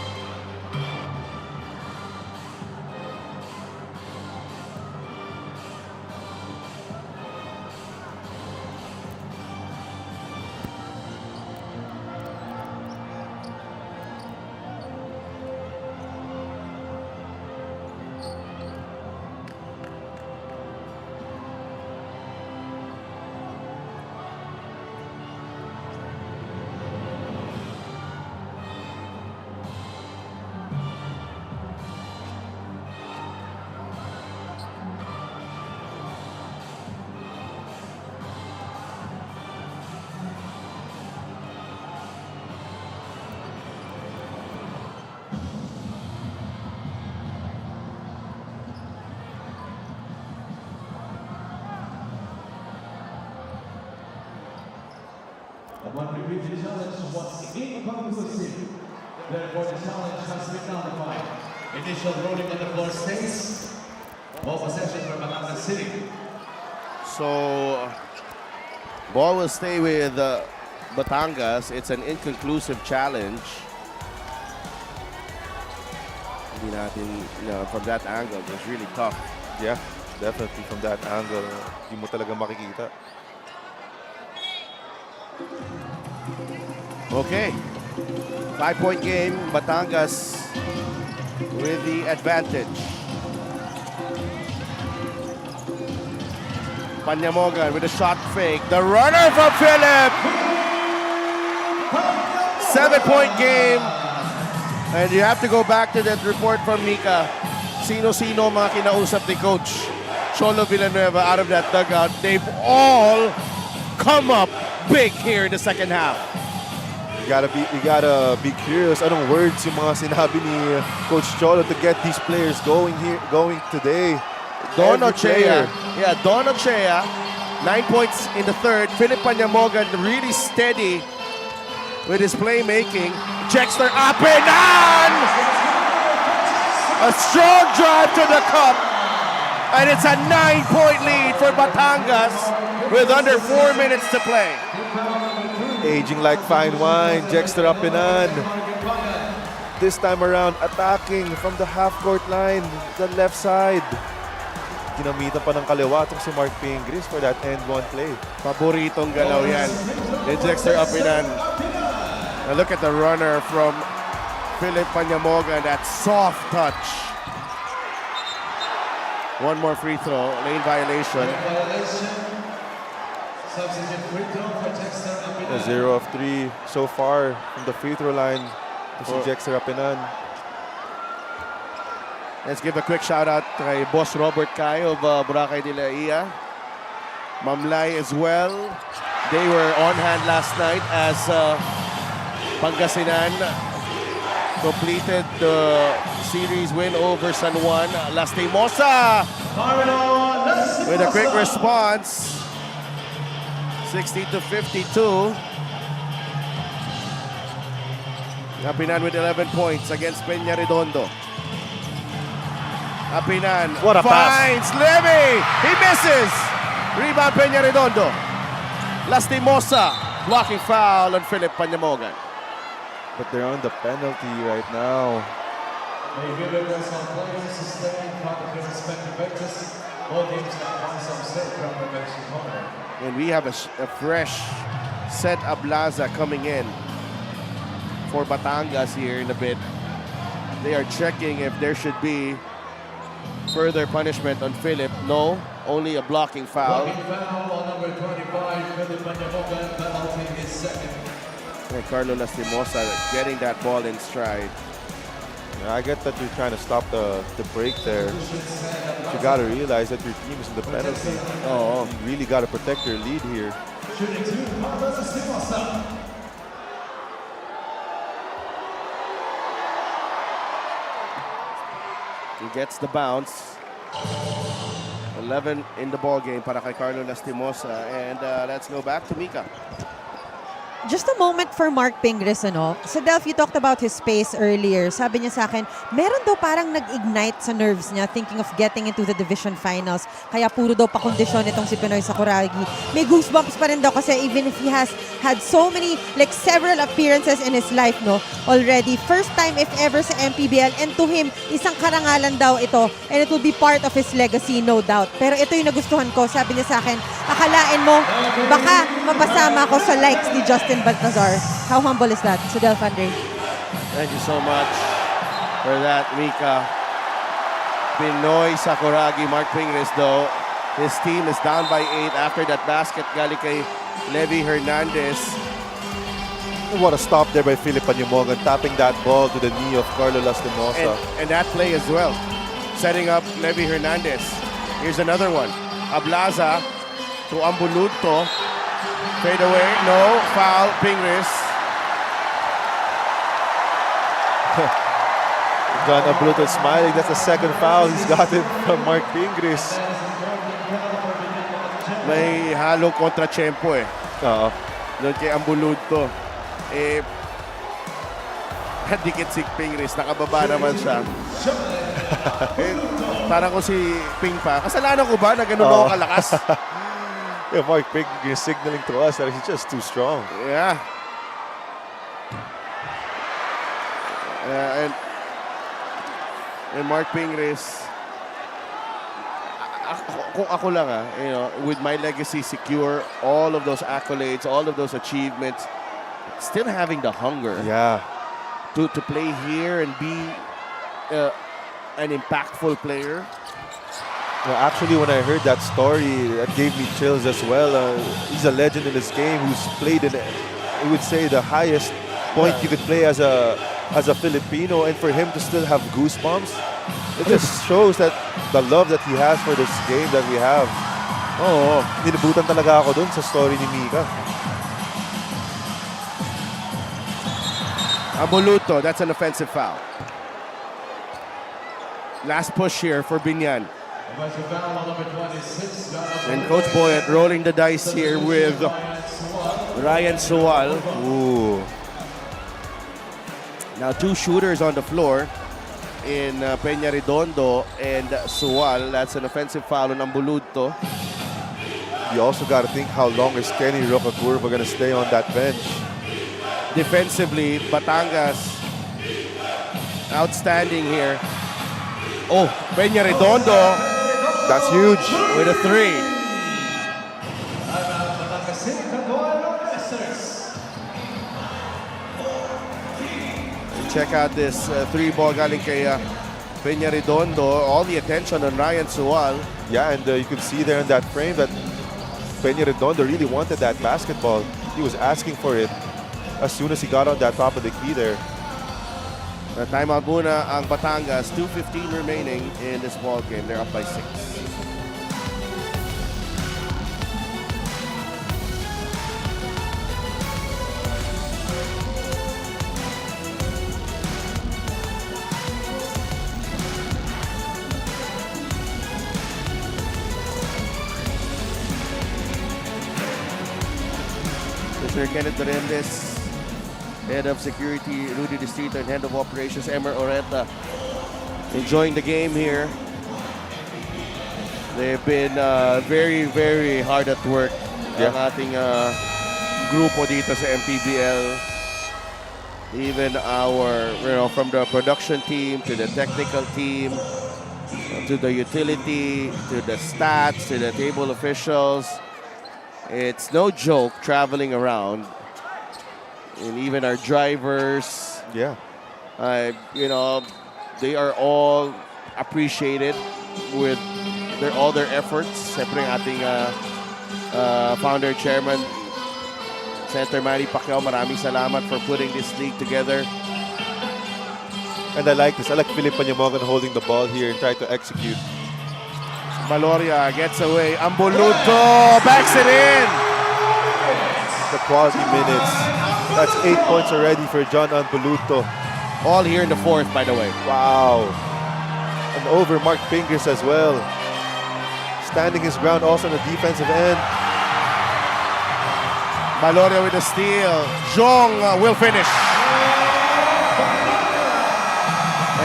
Upon repeated challenge was inconclusive. Therefore, the challenge has been nullified. Initial rolling on the floor stays. Ball possession for Batangas City. So, ball will stay with Batangas. It's an inconclusive challenge. Hindi natin, from that angle, it was really tough. Yeah, definitely from that angle, di mo talaga makikita. Okay. 5-point game. Batangas with the advantage. Panyamogan with a shot fake. The runner from Philip. 7-point game. And you have to go back to that report from Mika. Sino-sino mga kinausap ni Coach Cholo Villanueva out of that dugout. They've all come up big here in the second half. You gotta be curious. Anong words yung mga sinabi ni Coach Cholo to get these players going today? Don Every Ochea. player. Yeah, Don Ochea. 9 points in the third. Philip Panyamogan really steady with his playmaking. Jexter Apinan! A strong drive to the cup. And it's a 9-point lead for Batangas with under 4 minutes to play. Aging like fine wine, Jexter Apinan. This time around, attacking from the half-court line, the left side. Ginamitan pa ng kaliwa itong si Mark Pingris for that end-one play. Paboritong galaw yan. Ni Jexter Apinan. Now look at the runner from Philip Panyamogan, that soft touch. One more free throw, lane violation. Substitute free throw for Dexter Apinan. 0 of 3 so far from the free throw line to si Jexter Apinan. Let's give a quick shout out kay Boss Robert Kai of Boracay de la Ia. Mamlay as well. They were on hand last night as Pangasinan completed the series win over San Juan. Lastimosa with a quick response. 60-52. Apinan with 11 points against Peña Redondo. Apinan What a finds Levy. He misses. Rebound Peña Redondo. Lastimosa blocking foul on Philip Panyamogan. But they're on the penalty right now. May given us some players to stay in front of their respective benches. All teams have won some state from the bench corner. And we have a fresh set Ablaza coming in for Batangas here in a bit. They are checking if there should be further punishment on Philip. No, only a blocking foul. Blocking foul on number 25, Philip Panyamogan, penalty is second. And Carlo Lastimosa getting that ball in stride. Yeah, I get that you're trying to stop the break there. But you got to realize that your team is in the penalty. Oh, You really got to protect your lead here. Shooting two, Carlos Simosa. he gets the bounce. 11 in the ball game para kay Carlo Lastimosa. And let's go back to Mika. Just a moment for Mark Pingris, ano? So, Delph, you talked about his pace earlier. Sabi niya sa akin, meron daw parang nag-ignite sa nerves niya thinking of getting into the division finals. Kaya puro daw pa-kondisyon itong si Pinoy Sakuragi. May goosebumps pa rin daw kasi even if he has had so many, like several appearances in his life, no? Already. First time if ever sa MPBL. And to him, isang karangalan daw ito. And it will be part of his legacy, no doubt. Pero ito yung nagustuhan ko. Sabi niya sa akin, akalain mo, baka mapasama ako sa likes ni Justin Baltazar. How humble is that? So, Delph Andre. Thank you so much for that, Mika. Pinoy Sakuragi, Mark Pingris though. His team is down by 8 after that basket galing kay Levi Hernandez. What a stop there by Philip Panyumogan, tapping that ball to the knee of Carlo Lastimosa. And that play as well, setting up Levi Hernandez. Here's another one. Ablaza to Ambuludto. Fade away, no, foul, Pingris. John Abruto smiling. That's the second foul he's gotten from Mark Pingris. May halo kontra tiyempo eh. Oo. Doon kay Ambuludto. Eh, dikit si Pingris, nakababa naman siya. Eh, parang ko si Ping pa. Kasalanan ko ba na ganun ako kalakas? Yeah, Mark Pingris signaling to us that he's just too strong. Yeah. And Mark Pingris, kung ako lang you know, with my legacy secure, all of those accolades, all of those achievements, still having the hunger Yeah. to play here and be an impactful player. Well, actually, when I heard that story, that gave me chills as well. He's a legend in this game who's played in, I would say, the highest point you could play as a Filipino, and for him to still have goosebumps, it just shows that the love that he has for this game that we have. Oh, Nilabutan talaga ako dun sa story ni Mika. Ambuludto, that's an offensive foul. Last push here for Biñan. And Coach Boyet rolling the dice here with Ryan Sual. Ooh. Now 2 shooters on the floor in Peña Redondo and Sual. That's an offensive foul on Ambuludto. You also got to think how long is Kenny Rocacurva going to stay on that bench. Defensively, Batangas outstanding here. Oh, Peña Redondo That's huge. with a 3. Check out this 3-ball galing kay Peña Redondo. All the attention on Ryan Sual. Yeah, and you can see there in that frame that Peña Redondo really wanted that basketball. He was asking for it as soon as he got on that top of the key there. Timeout muna ang Batangas. 2:15 remaining in this ball game. They're up by 6. Mr. Kenneth Dorendes, Head of Security, Rudy Distrito, and Head of Operations, Emer Oreta, enjoying the game here. They've been very, very hard at work. Yeah. Ang ating grupo dito sa MPBL. Even our, from the production team to the technical team, to the utility, to the stats, to the table officials. It's no joke traveling around. And even our drivers, Yeah. they are all appreciated with all their efforts. Siyempre ang ating founder, chairman, Senator Manny Pacquiao, maraming salamat for putting this league together. And I like this. I like Philip Panyumogan holding the ball here and trying to execute. Valoria gets away. Ambuludto backs it in. The quality minutes. That's 8 points already for John Ambuludto. All here in the 4th, by the way. Wow. And over Mark Pingris as well. standing his ground also on the defensive end. Baloria with the steal. Jong will finish.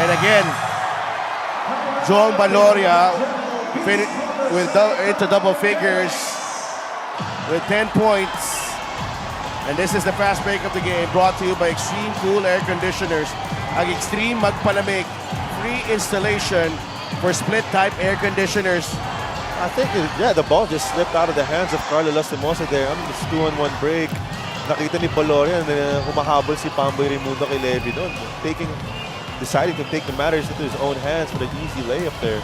And again, Jong Baloria into double figures with 10 points. And this is the fast break of the game, brought to you by Extreme Cool Air Conditioners. Ang Extreme Magpalamig, free installation for split-type air conditioners. I think, the ball just slipped out of the hands of Carlo Lastimosa there. It's 2-on-1 break. Nakita ni Baloria na humahabol si Pamboy Raimundo kay Levy doon. Deciding to take the matters into his own hands with an easy layup there.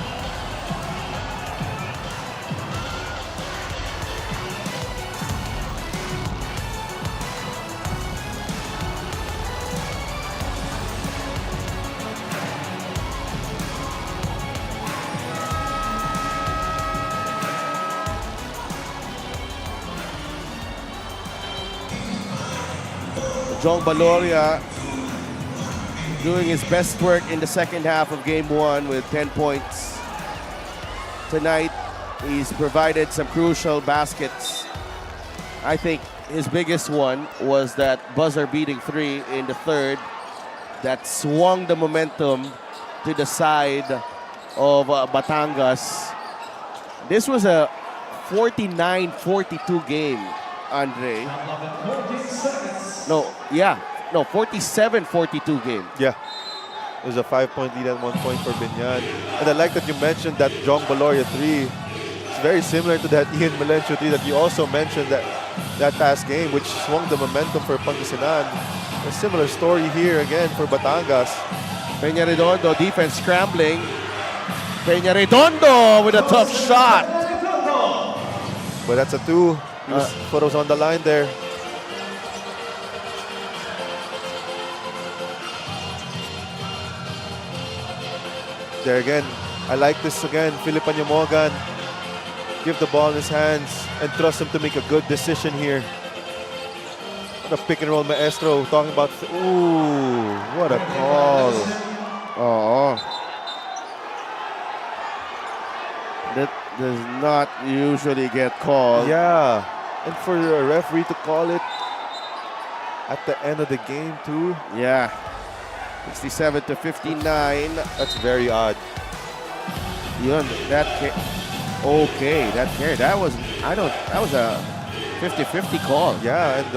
Jong Baloria doing his best work in the second half of game 1 with 10 points. Tonight, he's provided some crucial baskets. I think his biggest one was that buzzer-beating 3 in the third that swung the momentum to the side of Batangas. This was a 49-42 game, Andre. 47-42 game. Yeah. It was a 5-point lead at one point for Biñan. And I like that you mentioned that Jong Baloria 3. It's very similar to that Ian Melencio 3 that you also mentioned that past game, which swung the momentum for Pangasinan. A similar story here again for Batangas. Peña Redondo, defense scrambling. Peña Redondo with a tough shot. But that's a 2. Foot was on the line there. There again, I like this again. Philip Anyamogan, give the ball in his hands and trust him to make a good decision here. What a pick and roll maestro talking about. Ooh, what a call. Oh. That does not usually get called. Yeah, and for a referee to call it at the end of the game too. Yeah. 67-59. That's very odd. That was a 50-50 call. Yeah, and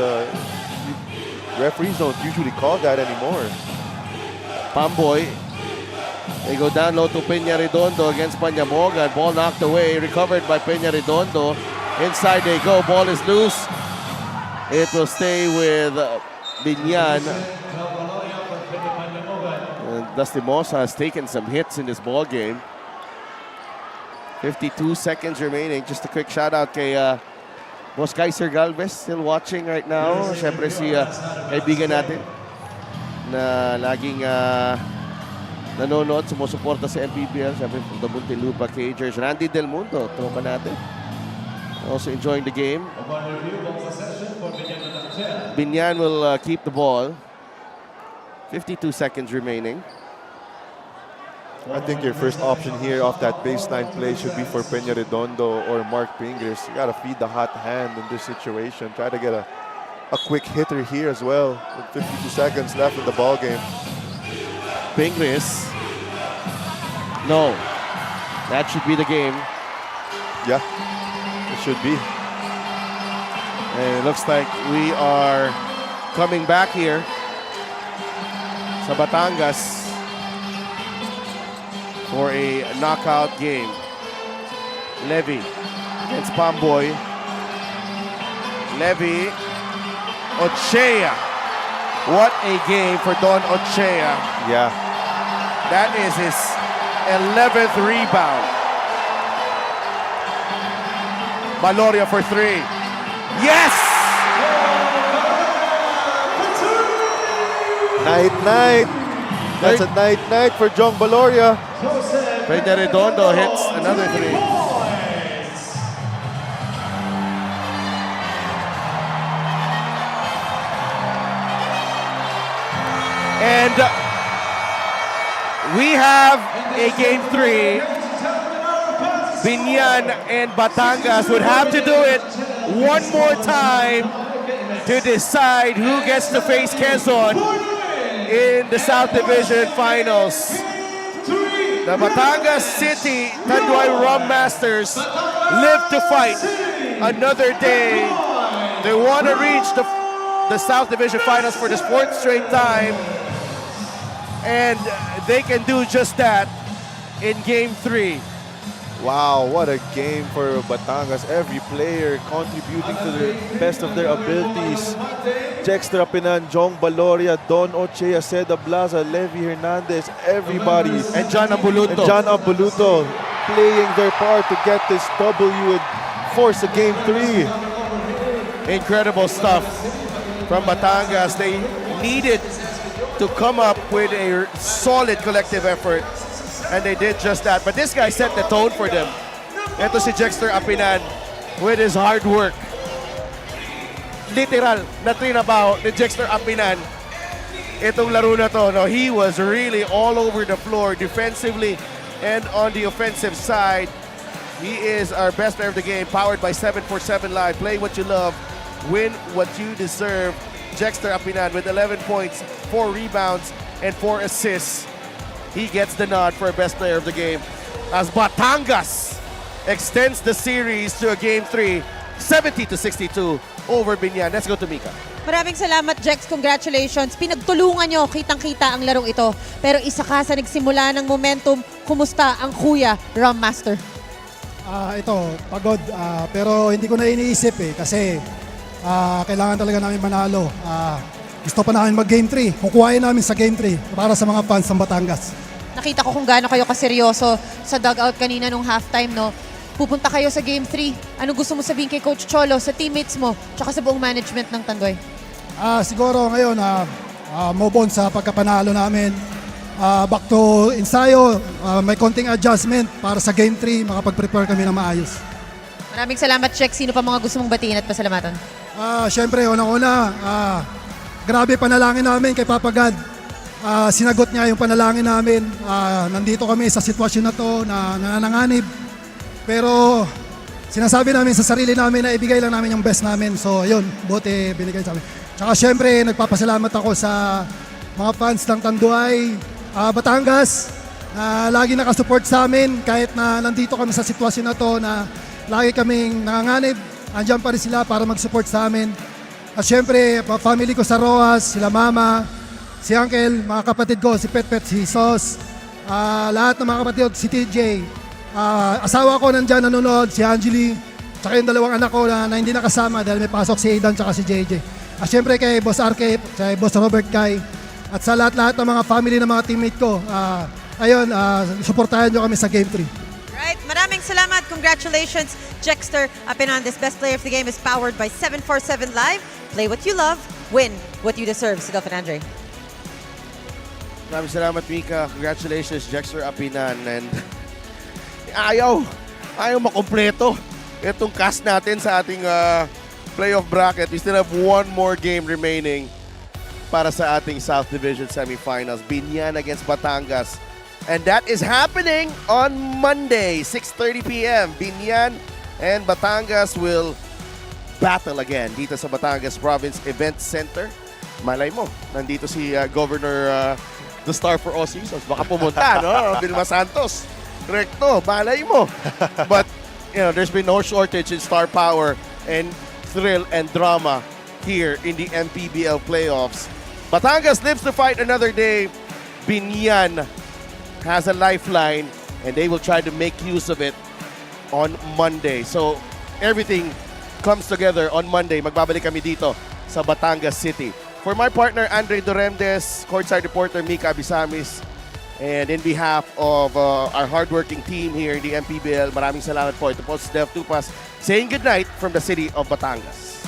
referees don't usually call that anymore. Pamboy, they go down low to Peña Redondo against Panyamogan. Ball knocked away, recovered by Peña Redondo. Inside they go, ball is loose. It will stay with Biñan. Dusty Mosa has taken some hits in this ball game. 52 seconds remaining. Just a quick shout out kay Boss Kaiser Galvez, still watching right now. Siyempre si kaibigan natin na laging nanonood, sumusuporta sa MPBL. Siyempre from the Muntinlupa Cagers. Randy Del Mundo, tropa natin. Also enjoying the game. Biñan will keep the ball. 52 seconds remaining. I think your first option here off that baseline play should be for Peña Redondo or Mark Pingris. You got to feed the hot hand in this situation. Try to get a quick hitter here as well with 52 seconds left in the ball game. Pingris. No. That should be the game. Yeah, it should be. And it looks like we are coming back here sa Batangas for a knockout game. Levy against Pamboy. Levy. Ochea. What a game for Don Ochea. Yeah. That is his 11th rebound. Baloria for 3. Yes! Night. That's a night for Jong Baloria. Peña Redondo hits another 3. And we have a game 3 Biñan and Batangas would have to do it one more time to decide who gets to face Quezon in the South Division Finals. The Batangas City Tanduay Rum Masters live to fight another day. They want to reach the South Division Finals for the fourth straight time, and they can do just that in Game 3. Wow, what a game for Batangas. Every player contributing to the best of their abilities. Jexter Apinan, Jong Baloria, Don Ochea, Seda Blaza, Levi Hernandez, everybody. And John Abuluto. And John Abuluto playing their part to get this W and force a Game 3. Incredible stuff from Batangas. They needed to come up with a solid collective effort, and they did just that. But this guy set the tone for them. Ito si Jexter Apinan with his hard work. Literal na trinabaho ni Jexter Apinan itong laro na to. No, he was really all over the floor defensively and on the offensive side. He is our best player of the game, powered by 747 Live. Play what you love, win what you deserve. Jexter Apinan with 11 points, 4 rebounds, and 4 assists. He gets the nod for best player of the game as Batangas extends the series to a Game 3, 70-62 over Biñan. Let's go to Mika. Maraming salamat, Jex. Congratulations. Pinagtulungan nyo, kitang-kita ang larong ito. Pero isa ka sa nagsimula ng momentum. Kumusta ang kuya, Rum Master? Ito, pagod. Pero hindi ko na iniisip kasi kailangan talaga namin manalo. Gusto pa namin mag-Game 3. Kukuhain namin sa Game 3 para sa mga fans ng Batangas. Nakita ko kung gaano kayo kaseryoso sa dugout kanina nung halftime, no? Pupunta kayo sa Game 3. Anong gusto mo sabihin kay Coach Cholo, sa teammates mo, tsaka sa buong management ng Tanduay? Siguro ngayon, move on sa pagkapanalo namin. Back to ensayo, may konting adjustment para sa Game 3, makapag-prepare kami na maayos. Maraming salamat, Check. Sino pa mga gusto mong batiin at pasalamatan? Siyempre, unang-una, grabe panalangin namin kay Papa God. Sinagot niya yung panalangin namin. Nandito kami sa sitwasyon na to na nananganib. Pero sinasabi namin sa sarili namin na ibigay lang namin yung best namin. So yun, buti binigay sa amin. Tsaka syempre, nagpapasalamat ako sa mga fans ng Tanduay, Batangas, na lagi nakasupport sa amin kahit na nandito kami sa sitwasyon na to na lagi kaming nanganganib. Andiyan pa rin sila para mag-support sa amin. At syempre, family ko sa Roas, sila mama, si uncle, mga kapatid ko, si Petpet, si Sos, lahat ng mga kapatid ko, si TJ, asawa ko nandyan nanonood, si Angeli, tsaka yung dalawang anak ko na hindi nakasama dahil may pasok si Aidan tsaka si JJ. At syempre kay Boss Arke, kay Boss Robert Kai, at sa lahat-lahat ng mga family ng mga teammate ko, ayun, suportahan nyo kami sa Game 3. Right, maraming salamat. Congratulations, Jexter Apinan. This best player of the game is powered by 747 Live. Play what you love, win what you deserve. Sigal Andre. Maraming salamat, Mika. Congratulations, Jexter Apinan. And ayaw makompleto itong cast natin sa ating playoff bracket. We still have one more game remaining para sa ating South Division Semifinals. Biñan against Batangas. And that is happening on Monday, 6:30 p.m. Biñan and Batangas will battle again dito sa Batangas Province Event Center. Malay mo, nandito si Governor the Star for all seasons. Baka pumunta, no? Vilma Santos. Recto, malay mo. But, you know, there's been no shortage in star power and thrill and drama here in the MPBL playoffs. Batangas lives to fight another day. Biñan has a lifeline and they will try to make use of it on Monday. So, everything comes together on Monday. Magbabalik kami dito sa Batangas City. For my partner, Andre Doremdes, courtside reporter Mika Abisamis, and in behalf of our hardworking team here in the MPBL, maraming salamat po. Ito po si Dev Tupas saying goodnight from the city of Batangas.